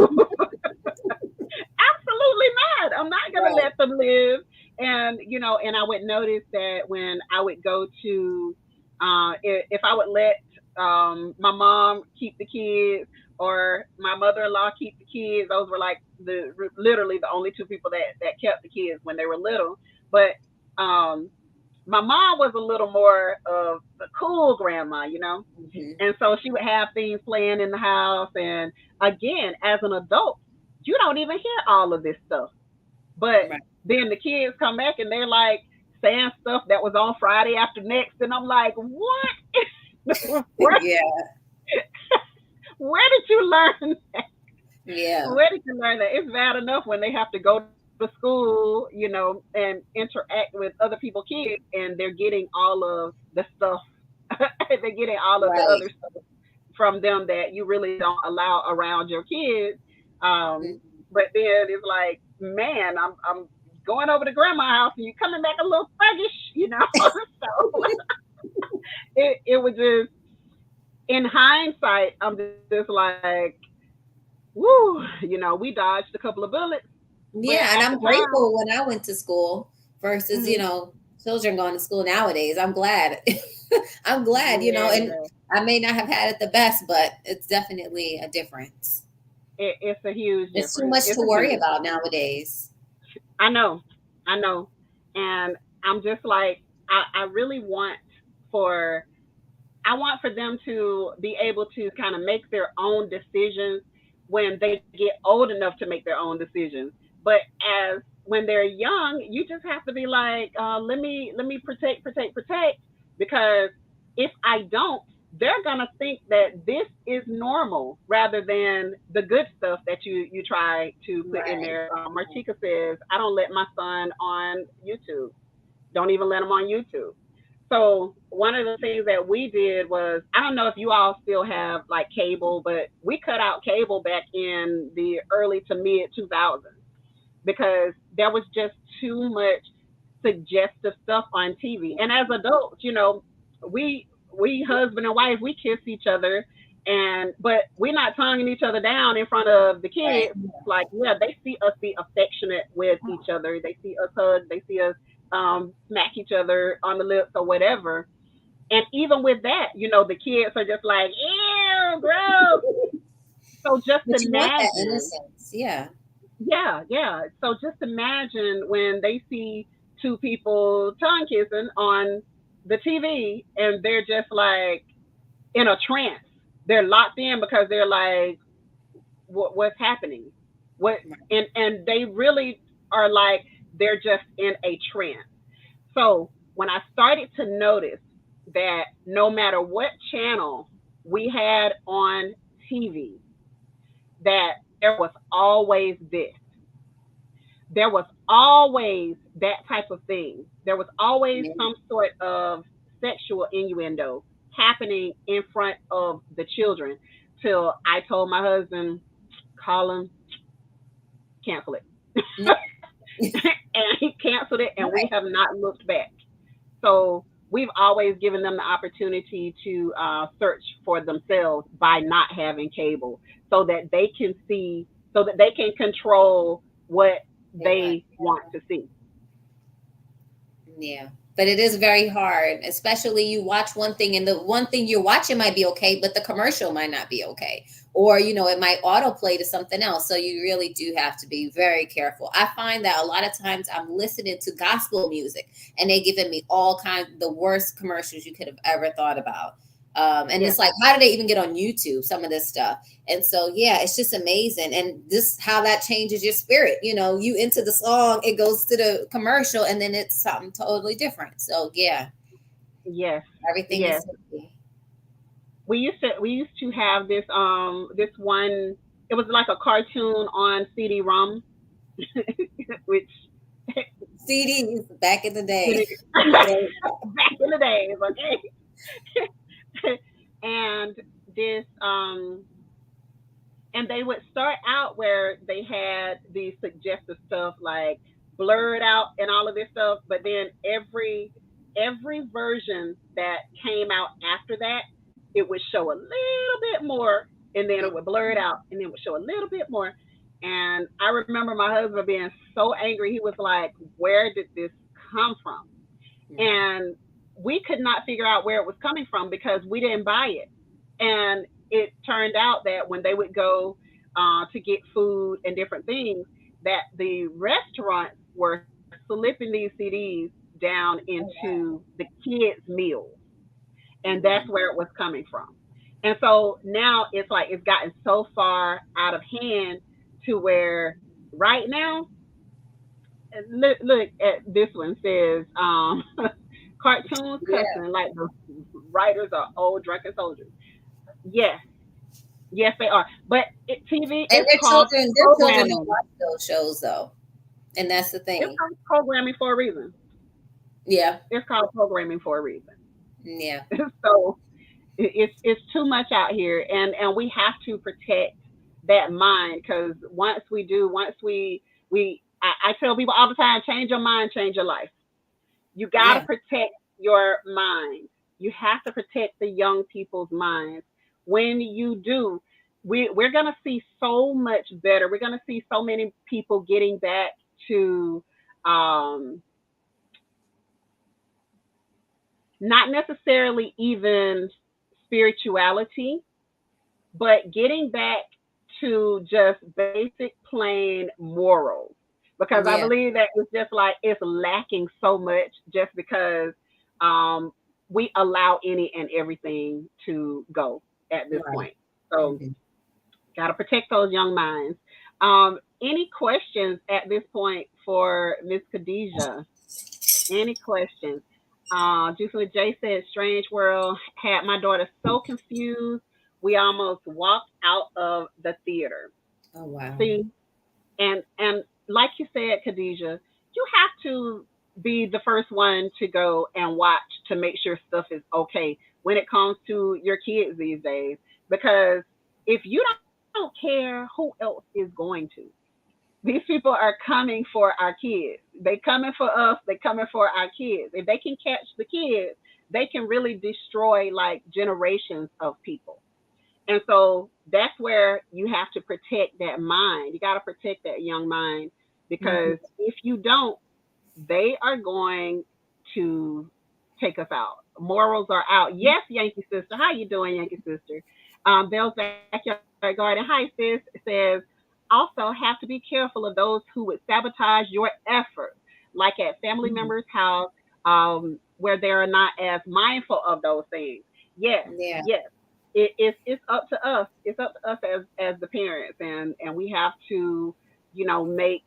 absolutely not. I'm not gonna Right. let them live. And I would notice that when I would go to, if I would let my mom keep the kids or my mother-in-law keep the kids, those were like literally the only two people that kept the kids when they were little. But um, my mom was a little more of the cool grandma. Hmm. And so she would have things playing in the house. And again, as an adult, you don't even hear all of this stuff. But Right. then the kids come back and they're like saying stuff that was on Friday after next. And I'm like, what? where, Yeah. where did you learn that? Yeah. Where did you learn that? It's bad enough when they have to go to school, and interact with other people's kids, and they're getting all of the stuff. They're getting all of the Right. other stuff from them that you really don't allow around your kids. Mhm. But then it's like, man, I'm going over to grandma's house and you're coming back a little thuggish. So it was just, in hindsight, I'm just like, woo, we dodged a couple of bullets. But Yeah, at and the I'm time, grateful when I went to school versus, mhm, children going to school nowadays. I'm glad. I'm glad, and yeah, I may not have had it the best, but it's definitely a difference. it's a huge There's too difference. much It's to a worry huge about difference. nowadays. I know, I know. And I'm just like, I really for for them to be able to kind of make their own decisions when they get old enough to make their own decisions. But as when they're young, you just have to be like, let me protect, because if I don't, they're gonna think that this is normal rather than the good stuff that you try to put in Right. there. Martika says, I don't let my son on YouTube. Don't even let him on YouTube. So one of the things that we did was, I don't know if you all still have like cable, but we cut out cable back in the early to mid 2000s because there was just too much suggestive stuff on TV. And as adults, we husband and wife, we kiss each other, and but we're not tonguing each other down in front of the Right. kids. Like, yeah, they see us be affectionate with each other. They see us hug. They see us smack each other on the lips or whatever. And even with that, the kids are just like, ew, gross. So just But you want that imagine, innocence. Yeah. yeah, yeah. So just imagine when they see two people tongue kissing on the TV and they're just like in a trance. They're locked in because they're like, what's happening? What? And they really are like, they're just in a trance. So when I started to notice that no matter what channel we had on TV, that there was always this. There was always that type of thing. There was always Yeah. some sort of sexual innuendo happening in front of the children till I told my husband, Colin, cancel it. No. And he canceled it, and we Right. have not looked back. So we've always given them the opportunity to search for themselves by not having cable, so that they can see, so that they can control what They want. they want to see. Yeah. But it is very hard, especially you watch one thing and the one thing you're watching might be okay, but the commercial might not be okay. Or, it might autoplay to something else. So you really do have to be very careful. I find that a lot of times I'm listening to gospel music and they giving me all kinds the worst commercials you could have ever thought about. And Yeah, it's like, how did they even get on YouTube? Some of this stuff. And so, yeah, it's just amazing. And this, how that changes your spirit. You into the song, it goes to the commercial, and then it's something totally different. So, yeah, yes, everything yes. is healthy. We used to have this one. It was like a cartoon on CD-ROM, which CDs back in the day. Yeah. back in the days, okay. And this and they would start out where they had these suggestive stuff like blurred out and all of this stuff, but then every every version that came out after that, it would show a little bit more, and then it would blur it out, and then it would show a little bit more. And I remember my husband being so angry. He was like, "Where did this come from?" Right. And we could not figure out where it was coming from because we didn't buy it. And it turned out that when they would go to get food and different things, that the restaurants were slipping these CDs down Oh, into wow. the kids' meals, and that's Mhm. where it was coming from. And so now it's like it's gotten so far out of hand to where right now, look at this one says cartoons Yeah. cussing like the writers are old drunken soldiers. Yes, yes they are. But TV And is called their children don't programming. watch those shows though. And that's the It's thing. called programming for a reason. Yeah. It's called programming for a reason. Yeah. So it's too much out here, and we have to protect that mind because once I tell people all the time, change your mind, change your life. You got to Yeah. protect your mind. You have to protect the young people's minds. When you do, we're going to see so much better. We're going to see so many people getting back to um, not necessarily even spirituality, but getting back to just basic plain morals. Because I Yeah. believe that it's just like it's lacking so much just because um, we allow any and everything to go at this Right. point. So, Mhm. got to protect those young minds. Any questions at this point for Miss Khadijah? Any questions? Juicy with Jay said, "Strange World had my daughter so confused, we almost walked out of the theater." Oh wow. See, and like you said, Khadijah, you have to be the first one to go and watch to make sure stuff is okay when it comes to your kids these days. Because if you don't care, who else is going to? These people are coming for our kids. They coming for us. They coming for our kids. If they can catch the kids, they can really destroy like generations of people. And so that's where you have to protect that mind. You got to protect that young mind Mhm. because if you don't, they are going to take us out. Morals are out. Yes, Yankee sister. How you doing, Yankee sister? Bell's backyard garden. Hi, sis. Says also have to be careful of those who would sabotage your efforts, like at family Mhm. members' house, where they are not as mindful of those things. Yes, Yeah. yes. It's up to us. It's up to us as the parents, and we have to, make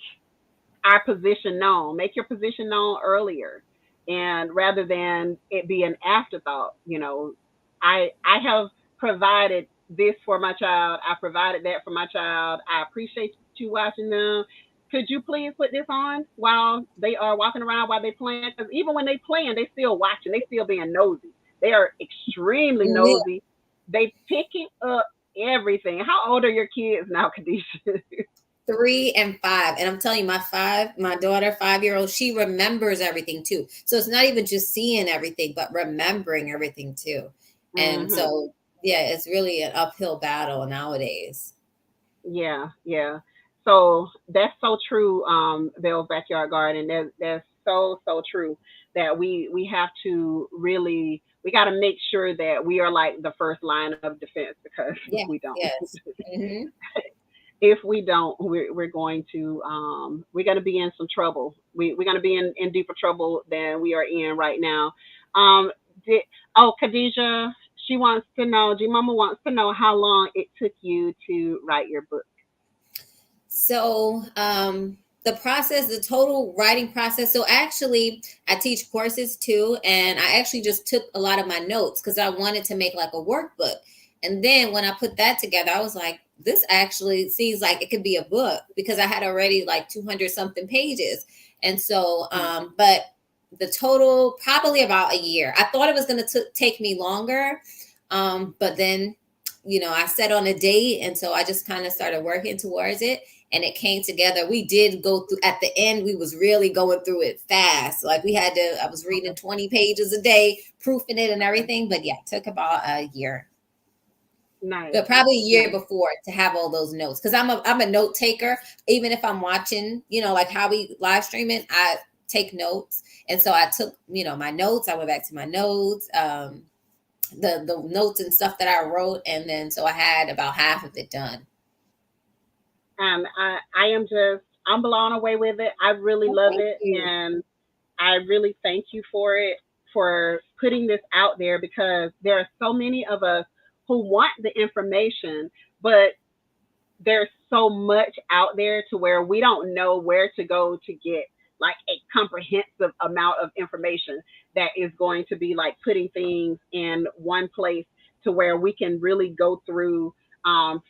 our position known. Make your position known earlier, and rather than it be an afterthought. I have provided this for my child. I provided that for my child. I appreciate you watching them. Could you please put this on while they are walking around while they playing? Because even when they playing, they still watching. They still being nosy. They are extremely Yeah. nosy. They picking up everything. How old are your kids now, Kadisha? 3 and 5. And I'm telling you, my daughter, 5 year old, she remembers everything too. So it's not even just seeing everything, but remembering everything too. And hmm so, yeah, it's really an uphill battle nowadays. Yeah, yeah. So that's so true, Bell's backyard garden. That's so true that we have to really we got to make sure that we are like the first line of defense because Yeah. we don't. Yes. Hmm. If we don't, we're going to be in some trouble. We're going to be in deeper trouble than we are in right now. Um, did, Khadijah, she wants to know. G Mama wants to know how long it took you to write your book. So, the process, the total writing process. So, actually, I teach courses too, and I actually just took a lot of my notes because I wanted to make like a workbook. And then when I put that together, I was like, this actually seems like it could be a book because I had already like 200 something pages. And so, but the total probably about a year. I thought it was going to take me longer, but then I set on a date, and so I just kind of started working towards it. and it came together. We did go through at the end, we was really going through it fast. Like we had to, I was reading 20 pages a day, proofing it and everything. But yeah, it took about a year. Nice, But probably a year nice. before to have all those notes. Because I'm a note taker. Even if I'm watching, like how we live streaming, I take notes. And so I took, my notes. I went back to my notes, the notes and stuff that I wrote, and then so I had about half of it done. I'm blown away with it. I really Oh, love thank it, you. and I really thank you for it, for putting this out there, because there are so many of us who want the information, but there's so much out there to where we don't know where to go to get like a comprehensive amount of information that is going to be like putting things in one place to where we can really go through,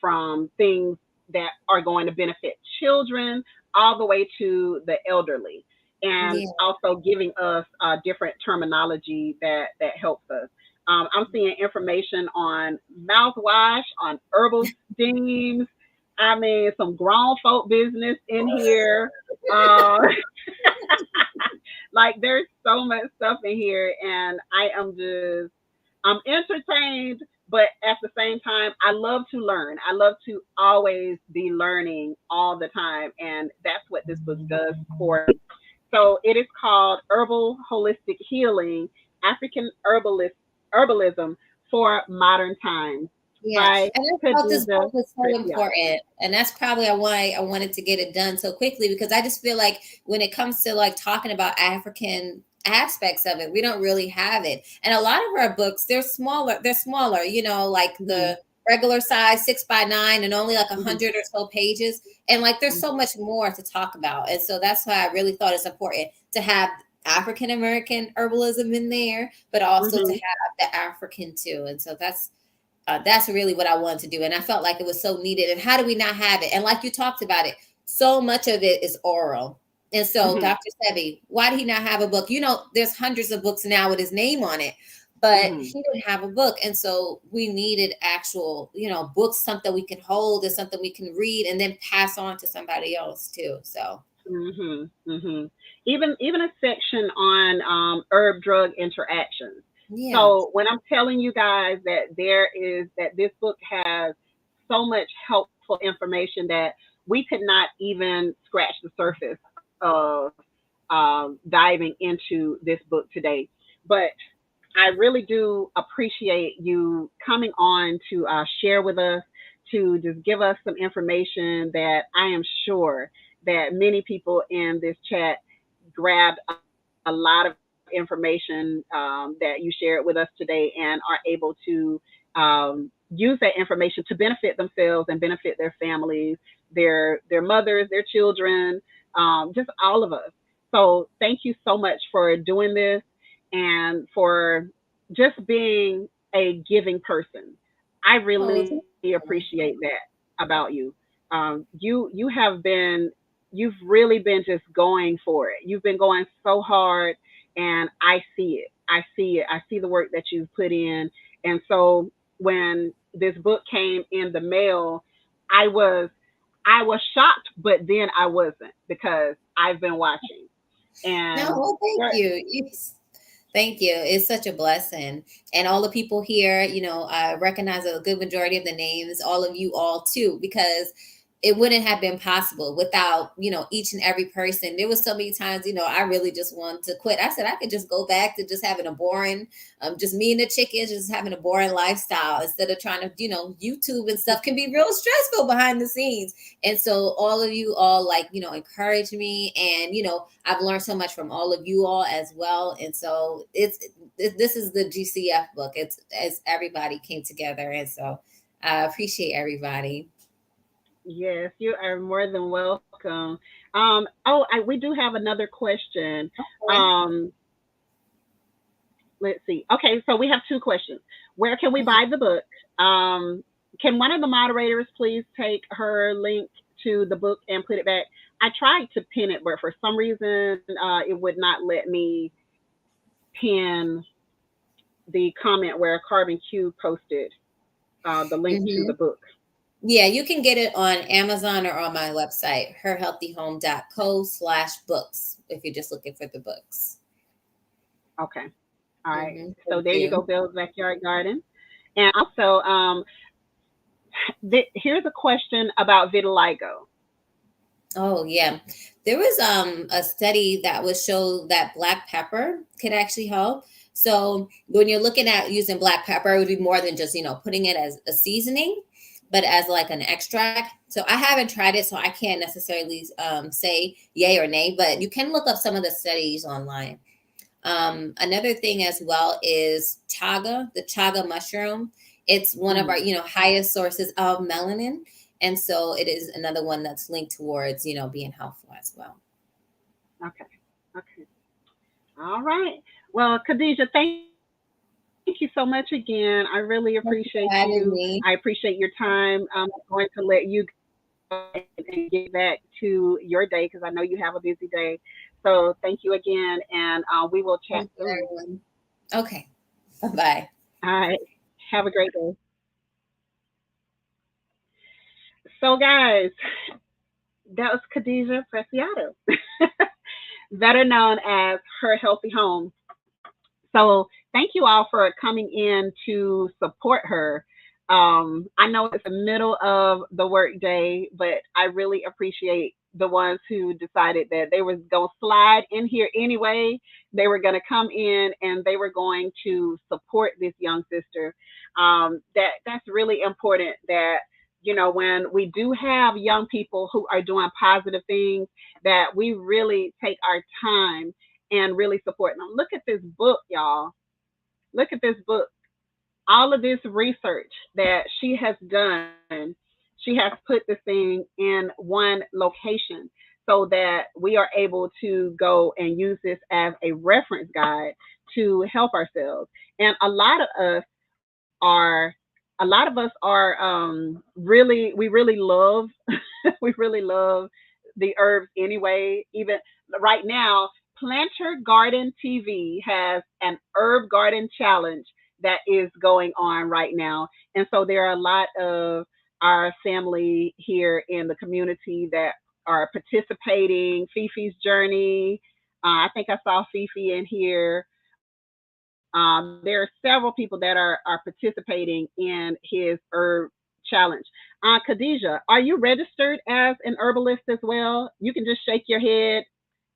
from things that are going to benefit children all the way to the elderly, and Yeah. also giving us different terminology that helps us. I'm seeing information on mouthwash, on herbal steams. I mean, some grown folk business in here. Uh, like there's so much stuff in here, and I'm entertained, but at the same time, I love to learn. I love to always be learning all the time, and that's what this book does for me. So it is called Herbal Holistic Healing: African Herbalism for Modern Times Yeah, by and I thought this KhadiYah book was so Preciado. important, and that's probably why I wanted to get it done so quickly, because I just feel like when it comes to like talking about African aspects of it, we don't really have it. And a lot of our books, they're smaller. They're smaller, like Mm-hmm, the regular size 6 by 9, and only like a mm-hmm, hundred or so pages. And like, there's so mm-hmm, much more to talk about, and so that's why I really thought it's important to have African American herbalism in there, but also to mm-hmm. have the African too. And so that's really what I wanted to do. And I felt like it was so needed. And how do we not have it? And like you talked about it, so much of it is oral. And so Mm-hmm. Dr. Sebi, why did he not have a book? There's hundreds of books now with his name on it, but Mm-hmm. he didn't have a book. And so we needed actual, books, something we can hold and something we can read and then pass on to somebody else too. So Mhm. Mhm. Even a section on herb drug interactions. yeah. So when I'm telling you guys that this book has so much helpful information that we could not even scratch the surface of diving into this book today. But I really do appreciate you coming on to share with us, to just give us some information that I am sure that many people in this chat grabbed a lot of information, that you shared with us today, and are able to use that information to benefit themselves and benefit their families, their mothers, their children, just all of us. So thank you so much for doing this, and for just being a giving person. I Oh, really appreciate that about you. You have been, you've really been just going for it. You've been going so hard, and I see it. I see it. I see the work that you've put in. And so when this book came in the mail, I was I was shocked, but then I wasn't, because I've been watching. no, And well, thank there, you. Thank you. It's such a blessing. And all the people here, I recognize a good majority of the names, all of you all too, because it wouldn't have been possible without, each and every person. There was so many times, I really just wanted to quit. I said I could just go back to just having a boring, just me and the chickens, just having a boring lifestyle instead of trying to, YouTube and stuff can be real stressful behind the scenes. And so all of you all like, encourage me, and, I've learned so much from all of you all as well. And so this is the GCF book. It's as everybody came together. And so I appreciate everybody. yes, you are more than welcome. We do have another question. Okay. Um, let's see. Okay, so we have two questions. Where can we Mhm. buy the book? Um, can one of the moderators please take her link to the book and put it back? I tried to pin it, but for some reason, it would not let me pin the comment where Carbon Q posted the link to the Mhm. book. Yeah, you can get it on Amazon or on my website, herhealthyhome.co/books, if you're just looking for the books. Okay. All right. So Thank there you go, you. Bill's Backyard Garden. And also, here's a question about vitiligo. Oh yeah. There was a study that would show that black pepper could actually help. So when you're looking at using black pepper, it would be more than just, putting it as a seasoning, but as like an extract. So I haven't tried it, so I can't necessarily say yay or nay, but you can look up some of the studies online. Another thing as well is chaga, the chaga mushroom. It's one of our, Mm, highest sources of melanin. And so it is another one that's linked towards, being helpful as well. okay. Okay. All right. Well, Khadijah, thank you so much again. I really appreciate you. Thank I you for appreciate having your me. time. I'm going to let you go and get back to your day because I know you have a busy day. So thank you again, and we will chat Thank you, soon. everyone. Okay. Bye bye. All right. Have a great day. So, guys, that was KhadiYah Preciado, better known as Her Healthy Home. So thank you all for coming in to support her. I know it's the middle of the workday, but I really appreciate the ones who decided that they was gonna slide in here anyway. They were gonna come in and they were going to support this young sister. That's really important. That when we do have young people who are doing positive things, that we really take our time and really support them. Look at this book, y'all. Look at this book. All of this research that she has done, she has put this thing in one location so that we are able to go and use this as a reference guide to help ourselves. And are a lot of us are really we really love we really love the herbs anyway. Even right now, Planter Garden TV has an herb garden challenge that is going on right now. And so there are a lot of our family here in the community that are participating. Fifi's journey. I think I saw Fifi in here. There are several people that are participating in his herb challenge. Khadijah, are you registered as an herbalist as well? You can just shake your head.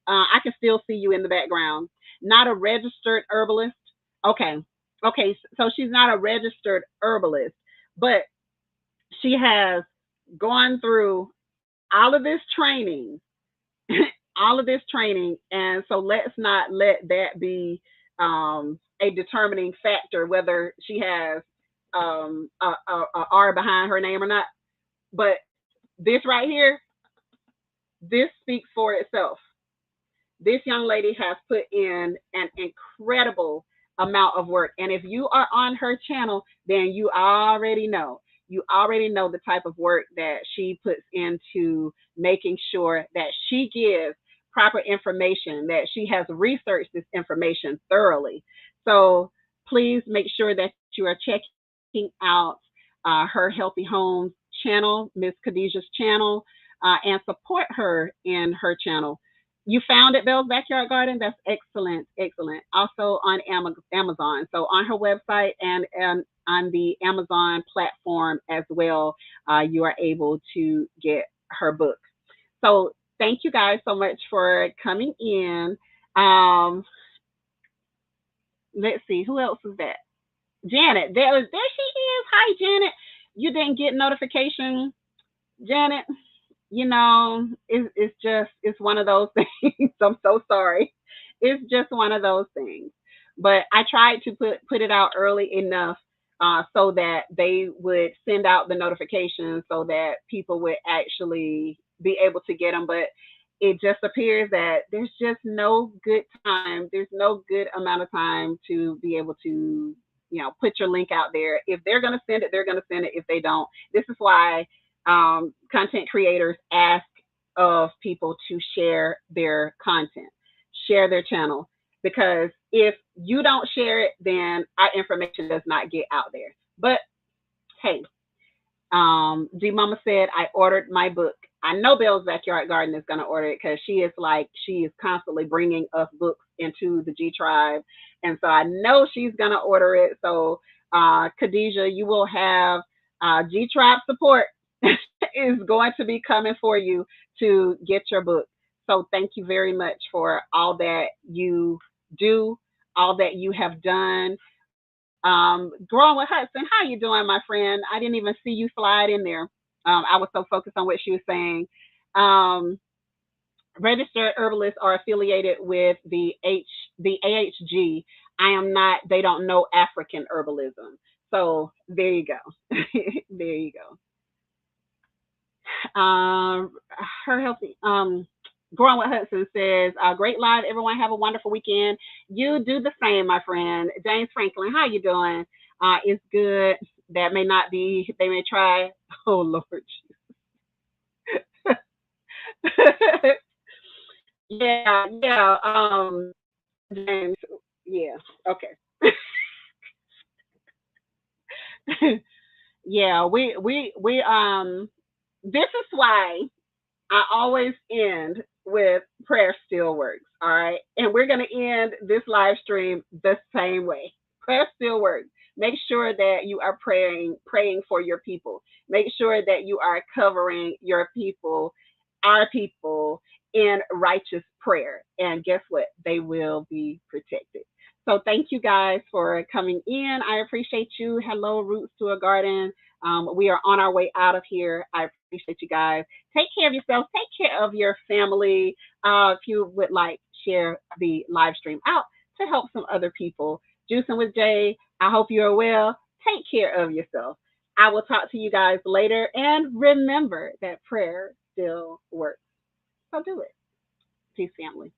I can still see you in the background. Not a registered herbalist. Okay. Okay. So she's not a registered herbalist, but she has gone through all of this training, all of this training. And so let's not let that be a determining factor whether she has a R behind her name or not. But this right here, this speaks for itself. This young lady has put in an incredible amount of work. And if you are on her channel, then you already know. You already know the type of work that she puts into making sure that she gives proper information, that she has researched this information thoroughly. So please make sure that you are checking out her Healthy Homes channel, Miss Khadijah's channel, and support her in her channel. You found it, Bell's Backyard Garden. That's excellent, excellent. Also on Amazon. So on her website and on the Amazon platform as well, you are able to get her book. So thank you guys so much for coming in. Um, let's see, who else is that? Janet. There she is. Hi, Janet. You didn't get notification, Janet. It's just it's one of those things. I'm so sorry. It's just one of those things. But I tried to put it out early enough so that they would send out the notifications so that people would actually be able to get them. But it just appears that there's just no good time. There's no good amount of time to be able to put your link out there. If they're going to send it, they're going to send it. If they don't, this is why content creators ask of people to share their content, share their channel, because if you don't share it, then our information does not get out there. But hey, G Mama said, I ordered my book. I know Bell's Backyard Garden is going to order it because she is constantly bringing us books into the G Tribe. And so I know she's going to order it. So, Khadijah, you will have G Tribe support is going to be coming for you to get your book. So thank you very much for all that you do, all that you have done. Growing with Hudson, how you doing, my friend? I didn't even see you slide in there. I was so focused on what she was saying. Um, Registered herbalists are affiliated with the AHG. I am not. They don't know African herbalism. So there you go. There you go. Her healthy. Growing with Hudson says, "Great live, everyone. Have a wonderful weekend. You do the same, my friend." James Franklin, how you doing? It's good. That may not be. They may try. Oh Lord. Yeah, yeah. James. Yeah. Okay. Yeah. We. This is why I always end with prayer still works. All right. And we're going to end this live stream the same way. Prayer still works. Make sure that you are praying for your people. Make sure that you are covering your people, our people, in righteous prayer. And guess what? They will be protected. So thank you guys for coming in. I appreciate you. Hello, Roots to a Garden. We are on our way out of here. I appreciate you guys. Take care of yourself. Take care of your family. If you would like, share the live stream out to help some other people. Juicing with Jay. I hope you are well. Take care of yourself. I will talk to you guys later. And remember that prayer still works. So do it. Peace, family.